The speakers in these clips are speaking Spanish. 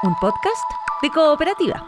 un podcast de Cooperativa.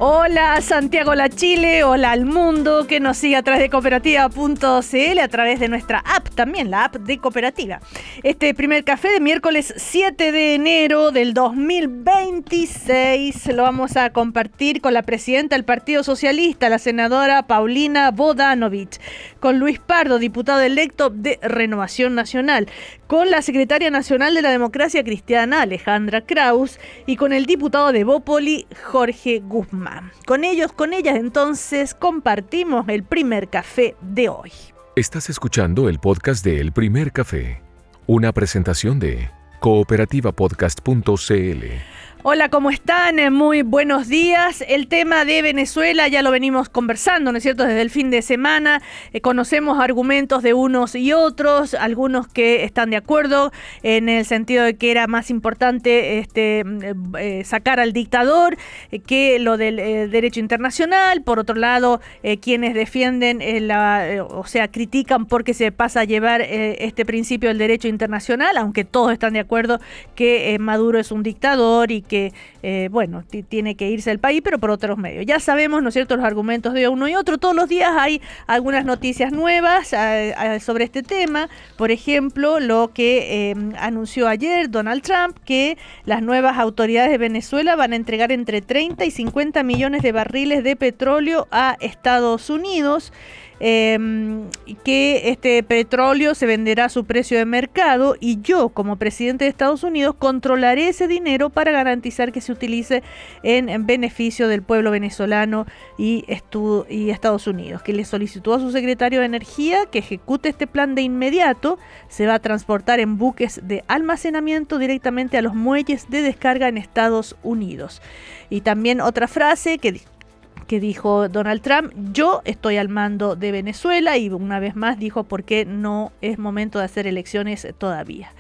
Hola Santiago La Chile, hola al mundo que nos sigue a través de cooperativa.cl, a través de nuestra app también, la app de Cooperativa. Este primer café de miércoles 7 de enero del 2026 lo vamos a compartir con la presidenta del Partido Socialista, la senadora Paulina Bodanovich, con Luis Pardo, diputado electo de Renovación Nacional, con la secretaria nacional de la Democracia Cristiana, Alejandra Kraus, y con el diputado de Bópoli, Jorge Guzmán. Con ellas, entonces, compartimos el primer café de hoy. Estás escuchando el podcast de El Primer Café, una presentación de cooperativapodcast.cl. Hola, ¿cómo están? Muy buenos días. El tema de Venezuela ya lo venimos conversando, ¿no es cierto?, desde el fin de semana. Conocemos argumentos de unos y otros, algunos que están de acuerdo en el sentido de que era más importante sacar al dictador que lo del derecho internacional. Por otro lado, quienes defienden, critican porque se pasa a llevar este principio del derecho internacional, aunque todos están de acuerdo que Maduro es un dictador y que tiene que irse del país, pero por otros medios. Ya sabemos, ¿no es cierto?, los argumentos de uno y otro. Todos los días hay algunas noticias nuevas sobre este tema. Por ejemplo, lo que anunció ayer Donald Trump, que las nuevas autoridades de Venezuela van a entregar entre 30 y 50 millones de barriles de petróleo a Estados Unidos. Que este petróleo se venderá a su precio de mercado y yo, como presidente de Estados Unidos, controlaré ese dinero para garantizar que se utilice en beneficio del pueblo venezolano y Estados Unidos, que le solicitó a su secretario de Energía que ejecute este plan de inmediato. Se va a transportar en buques de almacenamiento directamente a los muelles de descarga en Estados Unidos. Y también otra frase que dijo Donald Trump: yo estoy al mando de Venezuela, y una vez más dijo por qué no es momento de hacer elecciones todavía.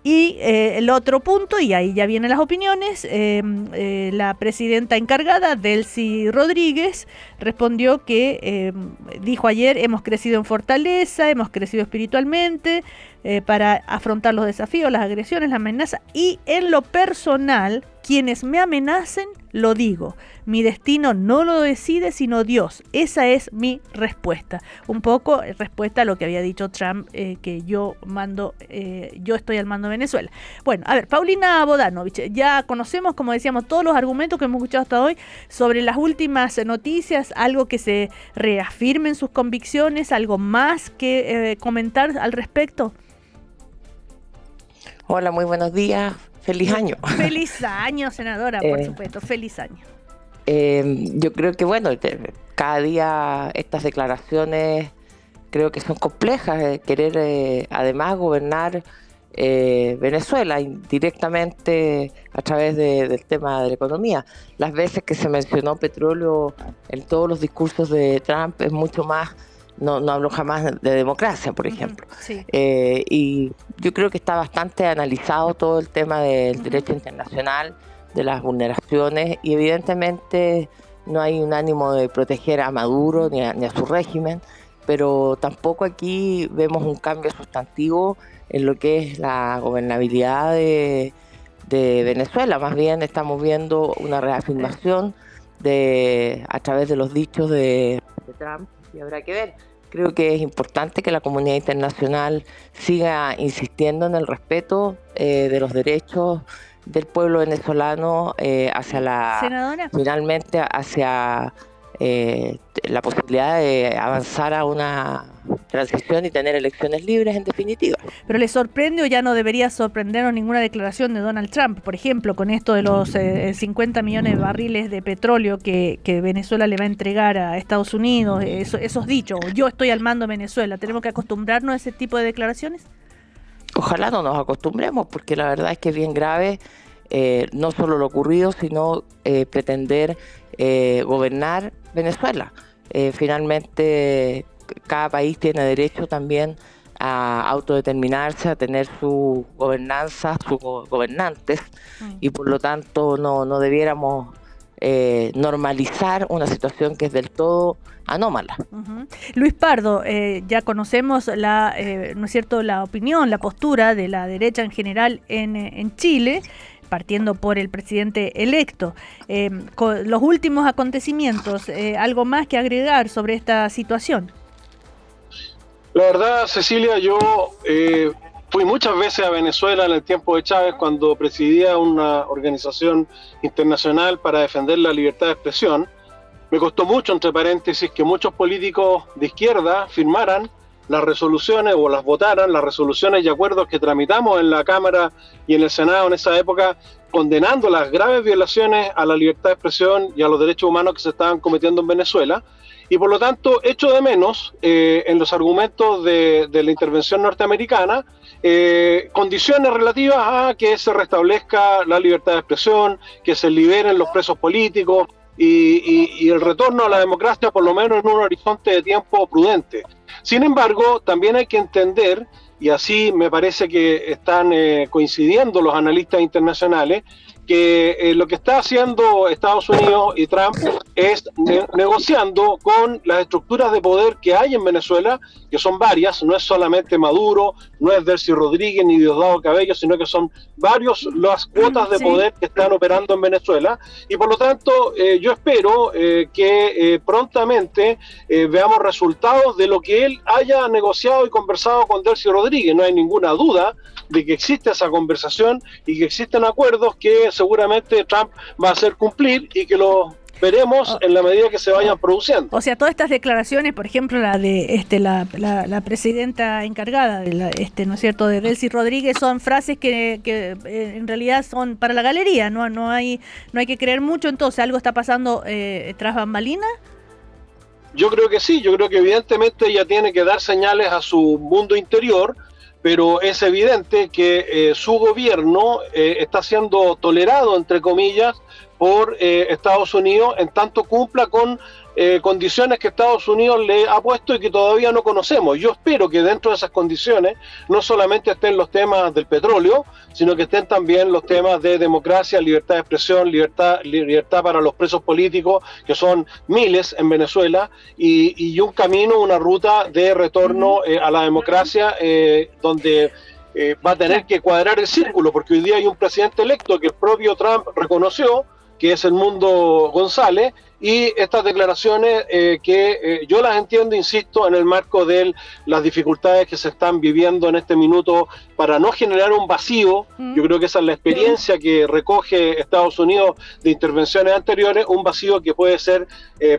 Y el otro punto, y ahí ya vienen las opiniones, la presidenta encargada, Delcy Rodríguez, respondió que, dijo ayer, hemos crecido en fortaleza, hemos crecido espiritualmente para afrontar los desafíos, las agresiones, las amenazas, y en lo personal, quienes me amenacen, lo digo. Mi destino no lo decide sino Dios. Esa es mi respuesta. Un poco respuesta a lo que había dicho Trump, que yo estoy al mando de Venezuela. Bueno, a ver, Paulina Bodanovich, ya conocemos, como decíamos, todos los argumentos que hemos escuchado hasta hoy sobre las últimas noticias, algo que se reafirmen sus convicciones, algo más que comentar al respecto. Hola, muy buenos días. Feliz año. Feliz año, senadora, por supuesto. Feliz año. Yo creo que, cada día estas declaraciones creo que son complejas. Querer, además, gobernar Venezuela indirectamente a través del tema de la economía. Las veces que se mencionó petróleo en todos los discursos de Trump es mucho más. No habló jamás de democracia, por ejemplo. Sí. Y yo creo que está bastante analizado todo el tema del derecho internacional, de las vulneraciones, y evidentemente no hay un ánimo de proteger a Maduro ni a su régimen, pero tampoco aquí vemos un cambio sustantivo en lo que es la gobernabilidad de Venezuela. Más bien estamos viendo una reafirmación a través de los dichos de Trump, y habrá que ver. Creo que es importante que la comunidad internacional siga insistiendo en el respeto de los derechos del pueblo venezolano finalmente hacia la posibilidad de avanzar a una transición y tener elecciones libres en definitiva. ¿Pero le sorprende o ya no debería sorprendernos ninguna declaración de Donald Trump? Por ejemplo, con esto de los 50 millones de barriles de petróleo que Venezuela le va a entregar a Estados Unidos, esos dichos, yo estoy al mando de Venezuela, ¿tenemos que acostumbrarnos a ese tipo de declaraciones? Ojalá no nos acostumbremos, porque la verdad es que es bien grave, no solo lo ocurrido, sino pretender gobernar Venezuela. Finalmente, cada país tiene derecho también a autodeterminarse, a tener su gobernanza, sus gobernantes, y por lo tanto no debiéramos normalizar una situación que es del todo anómala. Luis Pardo, ya conocemos ¿no es cierto?, la opinión, la postura de la derecha en general en Chile, partiendo por el presidente electo. Con los últimos acontecimientos, ¿algo más que agregar sobre esta situación? La verdad, Cecilia, yo fui muchas veces a Venezuela en el tiempo de Chávez cuando presidía una organización internacional para defender la libertad de expresión. Me costó mucho, entre paréntesis, que muchos políticos de izquierda firmaran las resoluciones o las votaran, las resoluciones y acuerdos que tramitamos en la Cámara y en el Senado en esa época, condenando las graves violaciones a la libertad de expresión y a los derechos humanos que se estaban cometiendo en Venezuela. Y por lo tanto, echo de menos en los argumentos de la intervención norteamericana condiciones relativas a que se restablezca la libertad de expresión, que se liberen los presos políticos y el retorno a la democracia, por lo menos en un horizonte de tiempo prudente. Sin embargo, también hay que entender, y así me parece que están coincidiendo los analistas internacionales, que lo que está haciendo Estados Unidos y Trump es negociando con las estructuras de poder que hay en Venezuela, que son varias, no es solamente Maduro, no es Delcy Rodríguez ni Diosdado Cabello, sino que son varios las cuotas de poder que están operando en Venezuela, y por lo tanto yo espero que prontamente veamos resultados de lo que él haya negociado y conversado con Delcy Rodríguez. No hay ninguna duda de que existe esa conversación y que existen acuerdos que seguramente Trump va a hacer cumplir y que los veremos en la medida que se vayan produciendo. O sea, todas estas declaraciones, por ejemplo, la de la presidenta encargada de ¿no es cierto?, de Delcy Rodríguez, son frases que en realidad son para la galería, no hay que creer mucho. Entonces, ¿algo está pasando tras bambalinas? Yo creo que sí, yo creo que evidentemente ella tiene que dar señales a su mundo interior, pero es evidente que su gobierno está siendo tolerado, entre comillas, por Estados Unidos, en tanto cumpla con condiciones que Estados Unidos le ha puesto y que todavía no conocemos. Yo espero que dentro de esas condiciones no solamente estén los temas del petróleo, sino que estén también los temas de democracia, libertad de expresión, libertad para los presos políticos, que son miles en Venezuela, y un camino, una ruta de retorno a la democracia donde va a tener que cuadrar el círculo, porque hoy día hay un presidente electo que el propio Trump reconoció, que es Edmundo González, y estas declaraciones que yo las entiendo, insisto, en el marco de las dificultades que se están viviendo en este minuto para no generar un vacío. Yo creo que esa es la experiencia que recoge Estados Unidos de intervenciones anteriores, un vacío que puede ser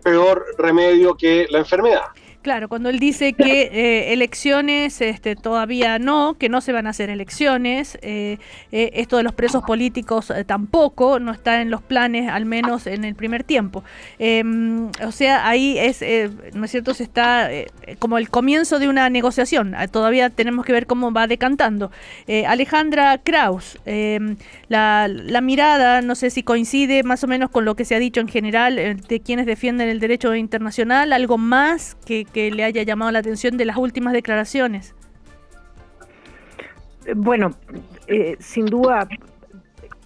peor remedio que la enfermedad. Claro, cuando él dice que elecciones todavía no, que no se van a hacer elecciones, esto de los presos políticos tampoco, no está en los planes, al menos en el primer tiempo. O sea, ahí ¿no es cierto?, se está como el comienzo de una negociación. Todavía tenemos que ver cómo va decantando. Alejandra Kraus, la mirada, no sé si coincide más o menos con lo que se ha dicho en general de quienes defienden el derecho internacional, algo más que le haya llamado la atención de las últimas declaraciones. Bueno, sin duda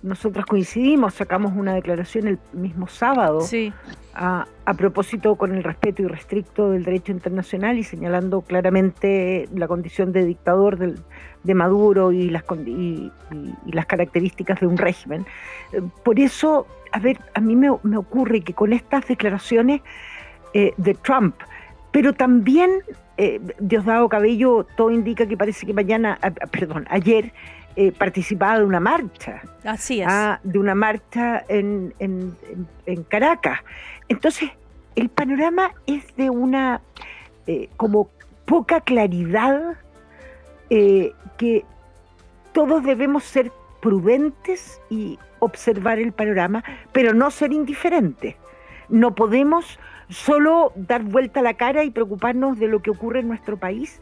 nosotros coincidimos, sacamos una declaración el mismo sábado a propósito con el respeto irrestricto del derecho internacional y señalando claramente la condición de dictador de Maduro y las características de un régimen. Por eso, a mí me ocurre que con estas declaraciones de Trump, pero también Diosdado Cabello, todo indica que parece que ayer participaba de una marcha. Así es. De una marcha en Caracas. Entonces, el panorama es de una como poca claridad, que todos debemos ser prudentes y observar el panorama, pero no ser indiferentes. No podemos solo dar vuelta a la cara y preocuparnos de lo que ocurre en nuestro país,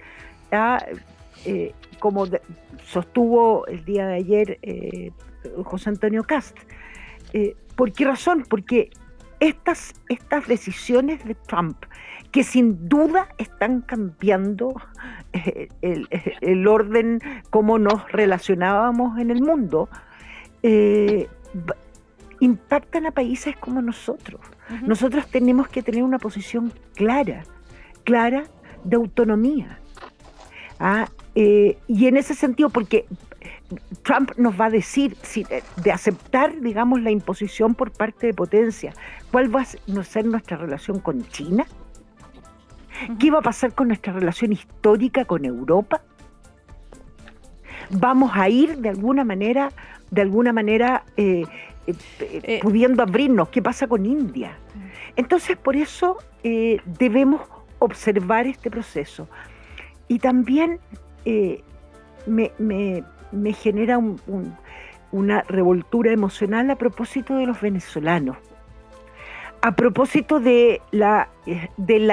como sostuvo el día de ayer José Antonio Kast. ¿Por qué razón? Porque estas decisiones de Trump, que sin duda están cambiando el orden como nos relacionábamos en el mundo, impactan a países como nosotros. Nosotros tenemos que tener una posición clara de autonomía. Y en ese sentido, porque Trump nos va a decir, de aceptar, digamos, la imposición por parte de potencias, ¿cuál va a ser nuestra relación con China? ¿Qué va a pasar con nuestra relación histórica con Europa? ¿Vamos a ir de alguna manera pudiendo abrirnos? ¿Qué pasa con India? Entonces, por eso debemos observar este proceso. Y también me genera una revoltura emocional a propósito de los venezolanos. A propósito de la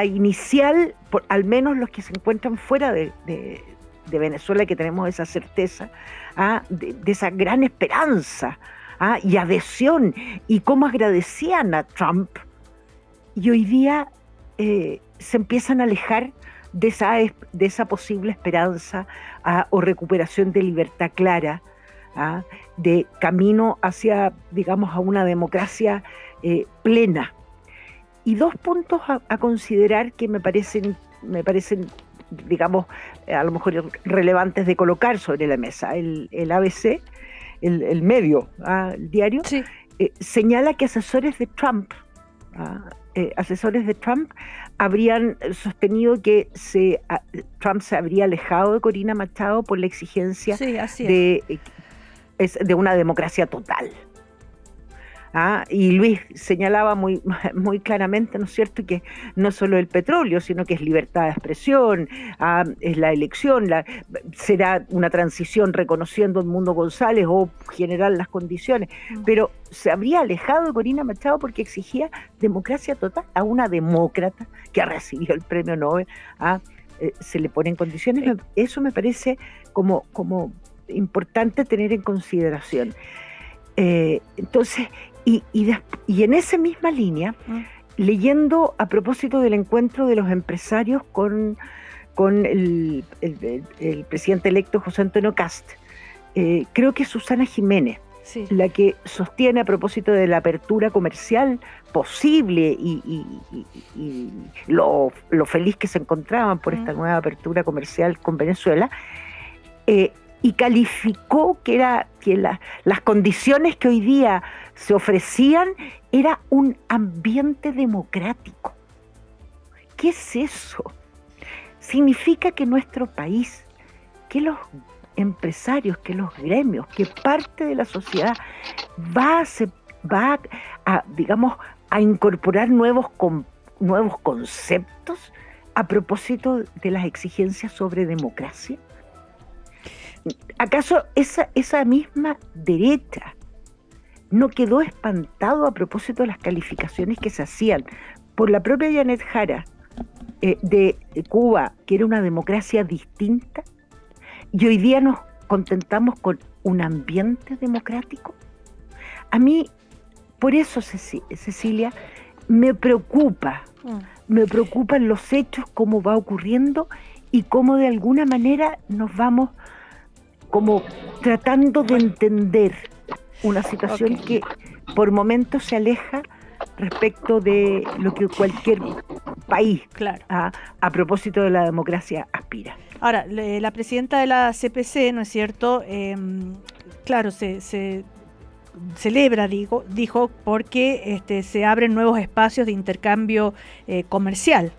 inicial, al menos los que se encuentran fuera de Venezuela, que tenemos esa certeza, de esa gran esperanza y adhesión, y cómo agradecían a Trump, y hoy día se empiezan a alejar de esa posible esperanza o recuperación de libertad clara, de camino hacia, digamos, a una democracia plena. Y dos puntos a considerar que me parecen, digamos, a lo mejor relevantes de colocar sobre la mesa. El ABC, el medio, el diario, sí, señala que asesores de Trump habrían sostenido que Trump se habría alejado de Corina Machado por la exigencia de una democracia total. Y Luis señalaba muy claramente, ¿no es cierto?, que no solo el petróleo, sino que es libertad de expresión, es la elección, será una transición reconociendo a Edmundo González o generar las condiciones, pero se habría alejado de Corina Machado porque exigía democracia total a una demócrata que ha recibido el premio Nobel. Se le ponen condiciones. Eso me parece como importante tener en consideración. Entonces, y en esa misma línea, leyendo a propósito del encuentro de los empresarios con el presidente electo José Antonio Kast, creo que es Susana Jiménez, sí, la que sostiene a propósito de la apertura comercial posible y lo feliz que se encontraban por esta nueva apertura comercial con Venezuela, y calificó que las condiciones que hoy día se ofrecían era un ambiente democrático. ¿Qué es eso? Significa que nuestro país, que los empresarios, que los gremios, que parte de la sociedad va a digamos, a incorporar nuevos conceptos a propósito de las exigencias sobre democracia. ¿Acaso esa misma derecha no quedó espantado a propósito de las calificaciones que se hacían por la propia Janet Jara de Cuba, que era una democracia distinta, y hoy día nos contentamos con un ambiente democrático? A mí, por eso, Cecilia, me preocupan los hechos, cómo va ocurriendo y cómo de alguna manera nos vamos como tratando de entender una situación que por momentos se aleja respecto de lo que cualquier país, claro, a propósito de la democracia aspira. Ahora, la presidenta de la CPC, ¿no es cierto?, claro, se celebra, dijo, porque se abren nuevos espacios de intercambio comercial,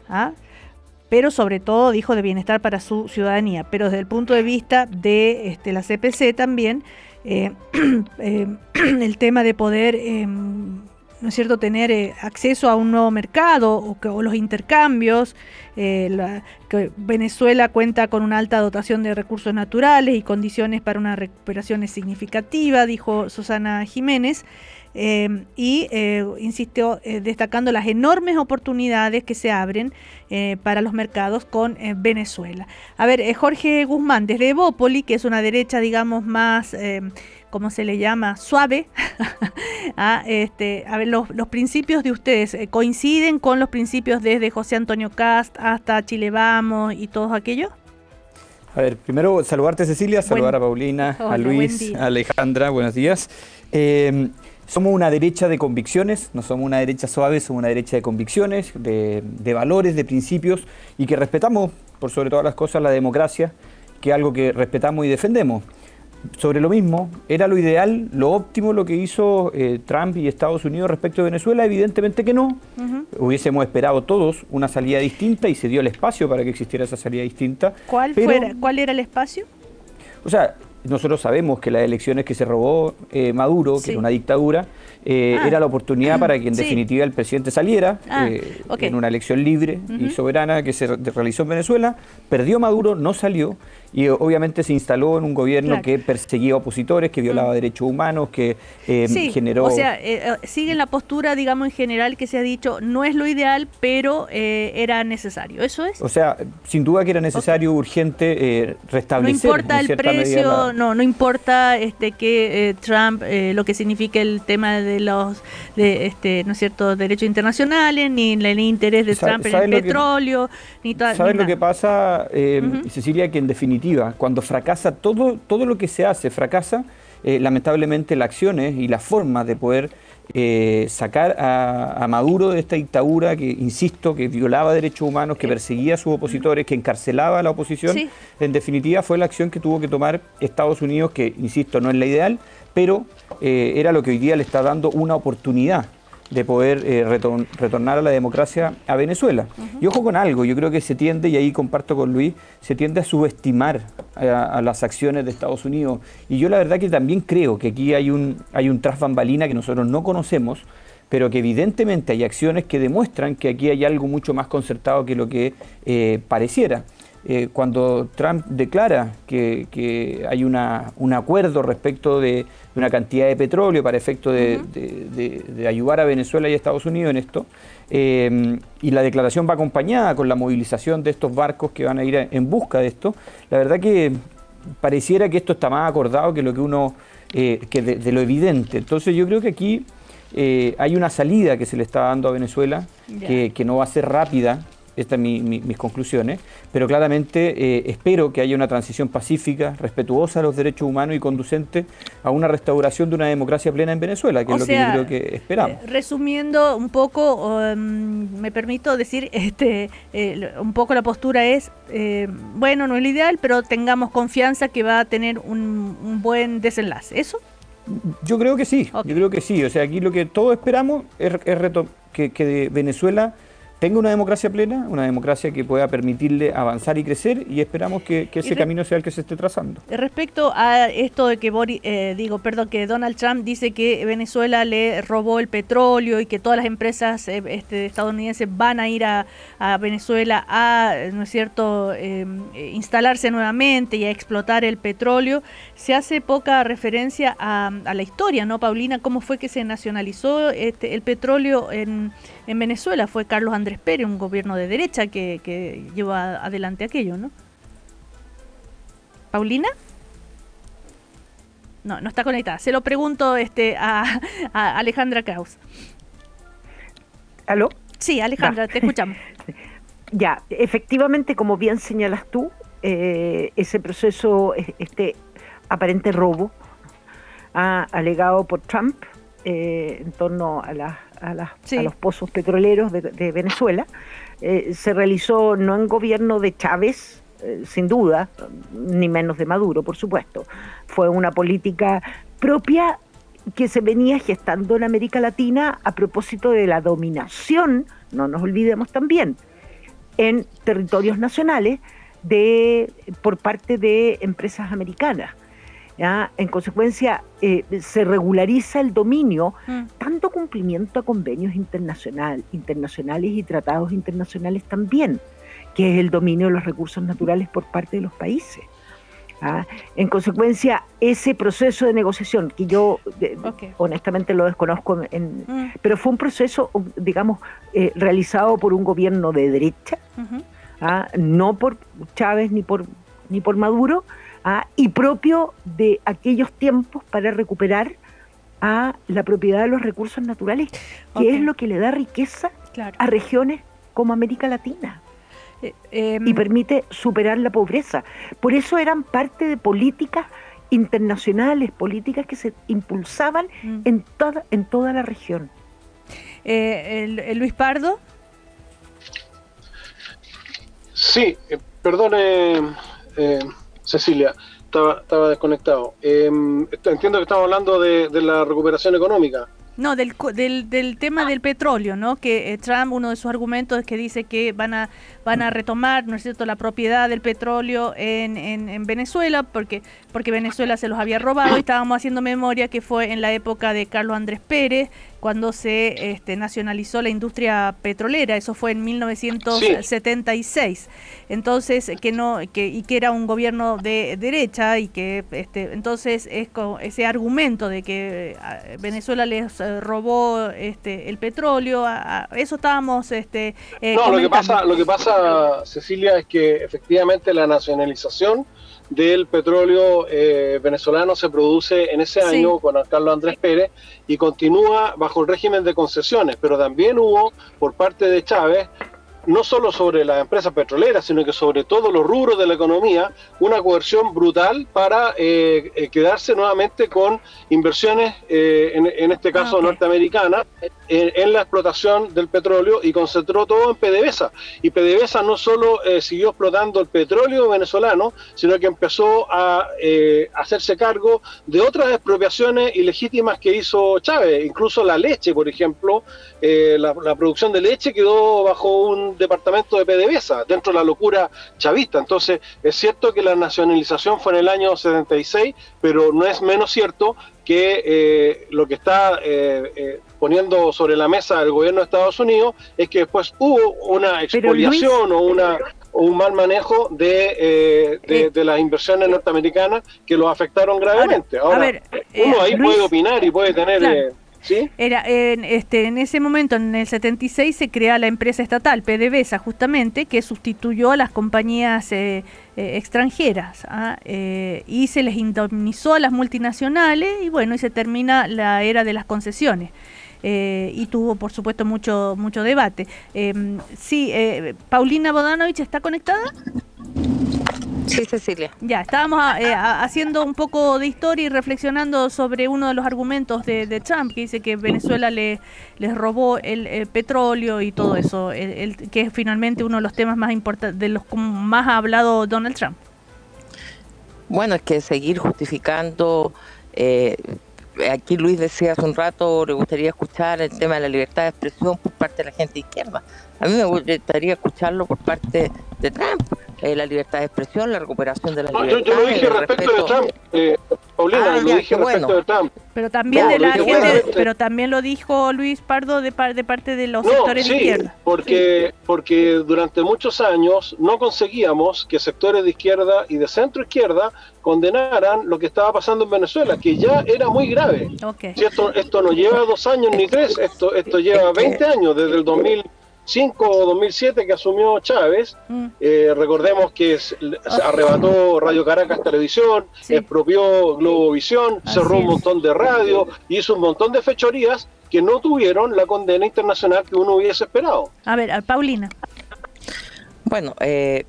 pero sobre todo dijo de bienestar para su ciudadanía. Pero desde el punto de vista de la CPC también, el tema de poder, ¿no es cierto?, tener acceso a un nuevo mercado o los intercambios, que Venezuela cuenta con una alta dotación de recursos naturales y condiciones para una recuperación significativa, dijo Susana Jiménez. Insistió destacando las enormes oportunidades que se abren para los mercados con Venezuela. A ver, Jorge Guzmán, desde Evópoli, que es una derecha, digamos, más, ¿cómo se le llama?, suave, a ver, los principios de ustedes, ¿coinciden con los principios desde José Antonio Kast hasta Chile Vamos y todos aquellos? A ver, primero saludarte, Cecilia, saludar a Paulina, a Luis, a Alejandra, buenos días. somos una derecha de convicciones, no somos una derecha suave, somos una derecha de convicciones, de valores, de principios, y que respetamos, por sobre todas las cosas, la democracia, que es algo que respetamos y defendemos. Sobre lo mismo, ¿era lo ideal, lo óptimo lo que hizo Trump y Estados Unidos respecto de Venezuela? Evidentemente que no. Hubiésemos esperado todos una salida distinta y se dio el espacio para que existiera esa salida distinta. ¿Cuál era el espacio? O sea, nosotros sabemos que las elecciones que se robó Maduro, que era una dictadura, era la oportunidad para que en definitiva el presidente saliera en una elección libre y soberana que se realizó en Venezuela. Perdió Maduro, no salió, y obviamente se instaló en un gobierno que perseguía opositores, que violaba derechos humanos, que generó... O sea, siguen la postura, digamos, en general que se ha dicho, no es lo ideal, pero era necesario, ¿eso es? O sea, sin duda que era necesario, urgente, restablecer... No importa el precio, no importa que Trump, lo que significa el tema de los, ¿no es cierto?, derechos internacionales, ni el interés de Trump en el petróleo, ni todo. ¿Sabes lo que pasa, Cecilia? Que en definitiva, cuando fracasa todo lo que se hace, lamentablemente las acciones y las formas de poder sacar a Maduro de esta dictadura que, insisto, que violaba derechos humanos, que perseguía a sus opositores, que encarcelaba a la oposición, en definitiva fue la acción que tuvo que tomar Estados Unidos, que, insisto, no es la ideal, pero era lo que hoy día le está dando una oportunidad de poder retornar a la democracia a Venezuela. Y ojo con algo, yo creo que se tiende, y ahí comparto con Luis, se tiende a subestimar a las acciones de Estados Unidos. Y yo la verdad que también creo que aquí hay un tras bambalina que nosotros no conocemos, pero que evidentemente hay acciones que demuestran que aquí hay algo mucho más concertado que lo que pareciera. Cuando Trump declara que hay un acuerdo respecto de una cantidad de petróleo para efecto de ayudar a Venezuela y a Estados Unidos en esto, y la declaración va acompañada con la movilización de estos barcos que van a ir en busca de esto, la verdad que pareciera que esto está más acordado que lo que uno, que de lo evidente. Entonces yo creo que aquí hay una salida que se le está dando a Venezuela, que no va a ser rápida. Estas son mis conclusiones, pero claramente espero que haya una transición pacífica, respetuosa de los derechos humanos y conducente a una restauración de una democracia plena en Venezuela, que es lo que yo creo que esperamos. Resumiendo un poco, me permito decir, un poco la postura es, bueno, no es lo ideal, pero tengamos confianza que va a tener un buen desenlace, ¿eso? Yo creo que sí, yo creo que sí. O sea, aquí lo que todos esperamos es que Venezuela tenga una democracia plena, una democracia que pueda permitirle avanzar y crecer, y esperamos que ese camino sea el que se esté trazando. Respecto a esto de que que Donald Trump dice que Venezuela le robó el petróleo y que todas las empresas estadounidenses van a ir a Venezuela a, ¿no es cierto?, instalarse nuevamente y a explotar el petróleo, se hace poca referencia a la historia, ¿no, Paulina? ¿Cómo fue que se nacionalizó el petróleo en Venezuela? Fue Carlos Andrés Pérez, un gobierno de derecha que llevó adelante aquello, ¿no? ¿Paulina? No está conectada. Se lo pregunto a Alejandra Kraus. ¿Aló? Sí, Alejandra, te escuchamos. Ya, efectivamente, como bien señalas tú, ese proceso, este aparente robo alegado por Trump en torno a los pozos petroleros de Venezuela, se realizó no en gobierno de Chávez, sin duda, ni menos de Maduro, por supuesto. Fue una política propia que se venía gestando en América Latina a propósito de la dominación, no nos olvidemos también, en territorios nacionales por parte de empresas americanas. ¿Ya? En consecuencia, se regulariza el dominio, dando cumplimiento a convenios internacionales y tratados internacionales también, que es el dominio de los recursos naturales por parte de los países. ¿Ah? En consecuencia, ese proceso de negociación, que yo honestamente lo desconozco, pero fue un proceso, digamos, realizado por un gobierno de derecha, no por Chávez ni por Maduro, y propio de aquellos tiempos para recuperar la propiedad de los recursos naturales, que es lo que le da riqueza a regiones como América Latina. Y permite superar la pobreza. Por eso eran parte de políticas internacionales, políticas que se impulsaban en toda la región. Luis Pardo. Sí, perdone, Cecilia, estaba desconectado. Entiendo que estamos hablando de la recuperación económica. No, del tema del petróleo, ¿no? Que Trump, uno de sus argumentos es que dice que van a retomar, ¿no es cierto?, la propiedad del petróleo en Venezuela, porque Venezuela se los había robado, y estábamos haciendo memoria que fue en la época de Carlos Andrés Pérez, cuando se nacionalizó la industria petrolera. Eso fue en 1976. Sí. Entonces, que era un gobierno de derecha, y que entonces ese argumento de que Venezuela les robó el petróleo, a eso estábamos no, lo que pasa, Cecilia, es que efectivamente la nacionalización del petróleo venezolano se produce en ese año con Carlos Andrés Pérez, y continúa bajo el régimen de concesiones, pero también hubo por parte de Chávez, no solo sobre las empresas petroleras, sino que sobre todos los rubros de la economía, una coerción brutal para quedarse nuevamente con inversiones, en este caso norteamericanas, en la explotación del petróleo, y concentró todo en PDVSA. Y PDVSA no solo siguió explotando el petróleo venezolano, sino que empezó a hacerse cargo de otras expropiaciones ilegítimas que hizo Chávez. Incluso la leche, por ejemplo, la producción de leche quedó bajo un departamento de PDVSA, dentro de la locura chavista. Entonces, es cierto que la nacionalización fue en el año 76, pero no es menos cierto que lo que está poniendo sobre la mesa el gobierno de Estados Unidos es que después hubo una expoliación o un mal manejo de las inversiones norteamericanas que los afectaron gravemente. Ahora, uno ahí Luis, puede opinar y puede tener... Claro. ¿Sí? Era en ese momento, en el 76, se crea la empresa estatal PDVSA, justamente, que sustituyó a las compañías extranjeras, y se les indemnizó a las multinacionales, y bueno, y se termina la era de las concesiones. Y tuvo, por supuesto, mucho debate. Paulina Bodanovich, ¿está conectada? Sí, Cecilia. Ya, estábamos haciendo un poco de historia y reflexionando sobre uno de los argumentos de Trump, que dice que Venezuela les robó el petróleo y todo eso, que es finalmente uno de los temas más importantes, de los más ha hablado Donald Trump. Bueno, es que seguir justificando... aquí Luis decía hace un rato, le gustaría escuchar el tema de la libertad de expresión por parte de la gente de izquierda. A mí me gustaría escucharlo por parte de Trump. La libertad de expresión, la recuperación de la libertad. Yo lo dije respecto de Trump, Paulina, lo dije respecto de Trump. Pero también de la gente, pero también lo dijo Luis Pardo de parte de los sectores de izquierda. Porque durante muchos años no conseguíamos que sectores de izquierda y de centro izquierda condenaran lo que estaba pasando en Venezuela, que ya era muy grave. Okay. Si esto no lleva 2 años ni 3, esto lleva 20 años, desde el 2005 o 2007 que asumió Chávez. Recordemos que arrebató Radio Caracas Televisión, expropió Globovisión, cerró un montón de radio, hizo un montón de fechorías que no tuvieron la condena internacional que uno hubiese esperado. A ver, Paulina. Bueno,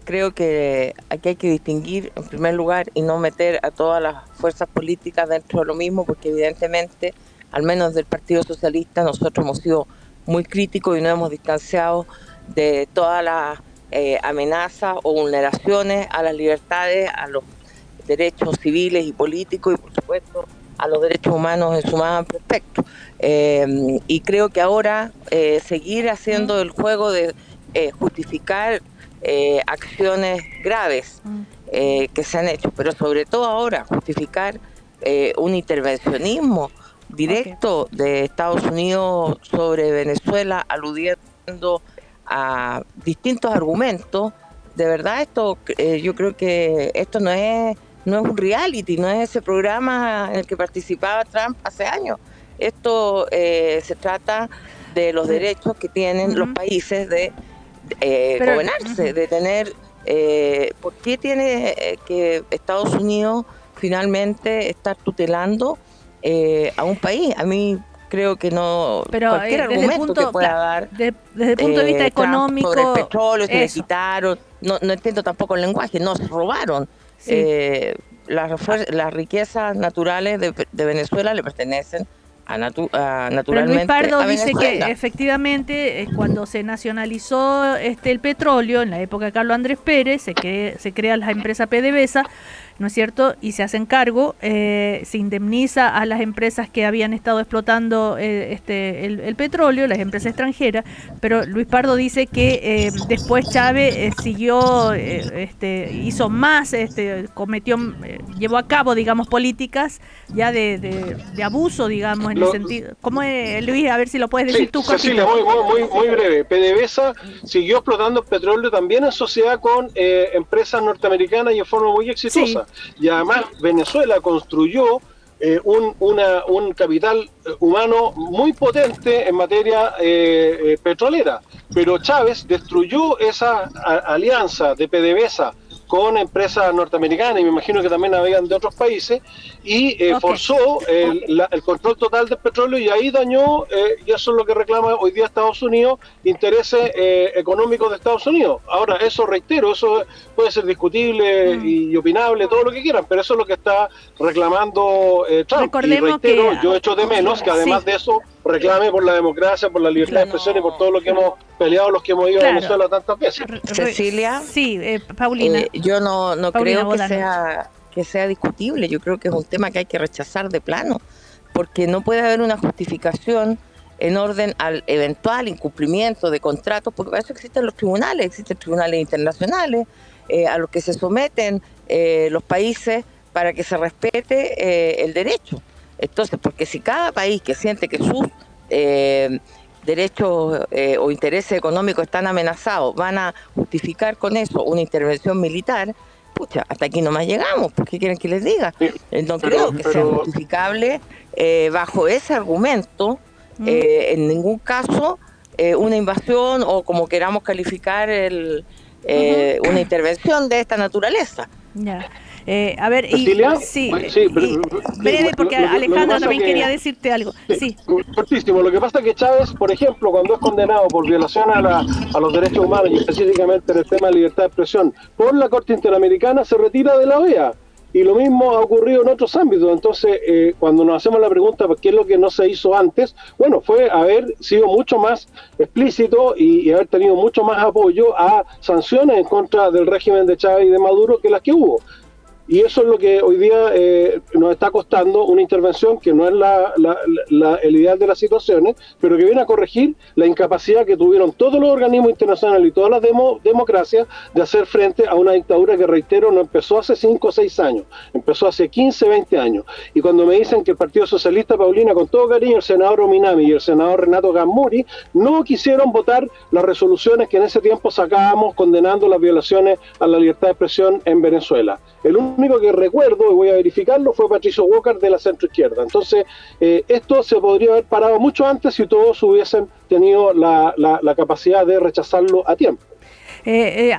creo que aquí hay que distinguir, en primer lugar, y no meter a todas las fuerzas políticas dentro de lo mismo, porque evidentemente, al menos del Partido Socialista, nosotros hemos sido muy críticos y nos hemos distanciado de todas las amenazas o vulneraciones a las libertades, a los derechos civiles y políticos, y por supuesto a los derechos humanos en su más amplio espectro. Y creo que ahora seguir haciendo el juego de justificar acciones graves que se han hecho, pero sobre todo ahora justificar un intervencionismo directo de Estados Unidos sobre Venezuela, aludiendo a distintos argumentos. De verdad, esto yo creo que esto no es un reality, no es ese programa en el que participaba Trump hace años. Esto se trata de los derechos que tienen los países de gobernarse, de tener... ¿por qué tiene que Estados Unidos finalmente estar tutelando a un país? A mí creo que no, pero cualquier argumento que pueda dar desde el punto de vista económico, sobre el petróleo, se le quitaron, no entiendo tampoco el lenguaje, nos robaron. las riquezas naturales de Venezuela le pertenecen naturalmente. Pero Luis Pardo a dice Venezuela. que efectivamente cuando se nacionalizó el petróleo, en la época de Carlos Andrés Pérez, se crea la empresa PDVSA, ¿no es cierto? Y se hacen cargo, se indemniza a las empresas que habían estado explotando el petróleo, las empresas extranjeras, pero Luis Pardo dice que después Chávez siguió, hizo más, llevó a cabo, digamos, políticas ya de abuso, digamos, en el sentido. ¿Cómo es, Luis? A ver si lo puedes decir tú. Cecilia, muy breve. PDVSA siguió explotando petróleo también en sociedad con empresas norteamericanas y en forma muy exitosa. Sí. Y además Venezuela construyó un capital humano muy potente en materia petrolera, pero Chávez destruyó esa alianza de PDVSA con empresas norteamericanas, y me imagino que también navegan de otros países, y forzó el control total del petróleo, y ahí dañó, y eso es lo que reclama hoy día Estados Unidos, intereses económicos de Estados Unidos. Ahora, eso reitero, eso puede ser discutible y opinable, todo lo que quieran, pero eso es lo que está reclamando Trump. Recordemos y reitero, que yo echo de menos que además de eso reclame por la democracia, por la libertad de expresión y por todo lo que hemos peleado los que hemos ido a Venezuela tantas veces. Cecilia, sí, Paulina. Yo no Paulina creo que sea discutible. Yo creo que es un tema que hay que rechazar de plano, porque no puede haber una justificación en orden al eventual incumplimiento de contratos, porque para eso existen los tribunales, existen tribunales internacionales a los que se someten los países para que se respete el derecho. Entonces, porque si cada país que siente que sus derechos o intereses económicos están amenazados van a justificar con eso una intervención militar, pucha, hasta aquí nomás llegamos. ¿Por qué quieren que les diga? No creo que sea justificable bajo ese argumento en ningún caso una invasión o como queramos calificar una intervención de esta naturaleza. Ya. A ver, breve, porque Alejandra también quería decirte algo. Sí. Cortísimo. Lo que pasa es que Chávez, por ejemplo, cuando es condenado por violación a los derechos humanos y específicamente en el tema de libertad de expresión por la Corte Interamericana, se retira de la OEA. Y lo mismo ha ocurrido en otros ámbitos. Entonces, cuando nos hacemos la pregunta ¿qué es lo que no se hizo antes? Bueno, fue haber sido mucho más explícito y haber tenido mucho más apoyo a sanciones en contra del régimen de Chávez y de Maduro que las que hubo. Y eso es lo que hoy día nos está costando una intervención que no es el ideal de las situaciones, pero que viene a corregir la incapacidad que tuvieron todos los organismos internacionales y todas las democracias de hacer frente a una dictadura que, reitero, no empezó hace 5 o 6 años, empezó hace 15, 20 años. Y cuando me dicen que el Partido Socialista, Paulina, con todo cariño, el senador Ominami y el senador Renato Gamuri no quisieron votar las resoluciones que en ese tiempo sacábamos condenando las violaciones a la libertad de expresión en Venezuela. El único que recuerdo, y voy a verificarlo, fue Patricio Walker de la centroizquierda. Entonces, esto se podría haber parado mucho antes si todos hubiesen tenido la capacidad de rechazarlo a tiempo.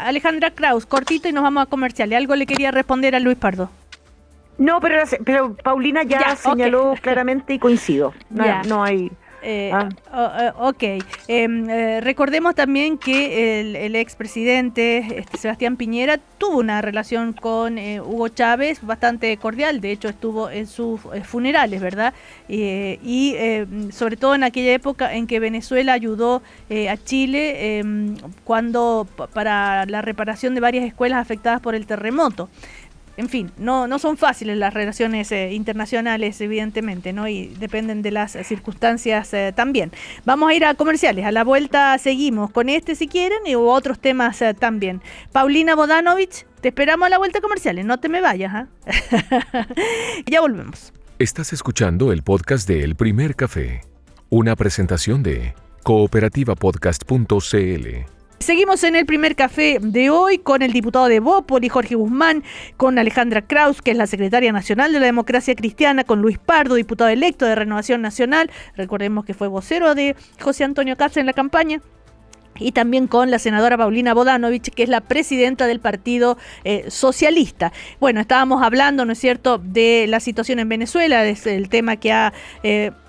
Alejandra Kraus, cortito y nos vamos a comerciales. ¿Algo le quería responder a Luis Pardo? No, pero Paulina ya señaló claramente y coincido. No hay... recordemos también que el expresidente Sebastián Piñera tuvo una relación con Hugo Chávez bastante cordial, de hecho estuvo en sus funerales, ¿verdad? Y sobre todo en aquella época en que Venezuela ayudó a Chile para la reparación de varias escuelas afectadas por el terremoto. En fin, no son fáciles las relaciones internacionales, evidentemente, ¿no? Y dependen de las circunstancias también. Vamos a ir a comerciales. A la vuelta seguimos con si quieren, y otros temas también. Paulina Bodanovich, te esperamos a la vuelta a comerciales. No te me vayas, Ya volvemos. Estás escuchando el podcast de El Primer Café, una presentación de cooperativapodcast.cl. Seguimos en el primer café de hoy con el diputado de Bópoli, Jorge Guzmán, con Alejandra Kraus, que es la secretaria nacional de la Democracia Cristiana, con Luis Pardo, diputado electo de Renovación Nacional, recordemos que fue vocero de José Antonio Kast en la campaña, y también con la senadora Paulina Bodanovich, que es la presidenta del Partido Socialista. Bueno, estábamos hablando, ¿no es cierto?, de la situación en Venezuela, es el tema que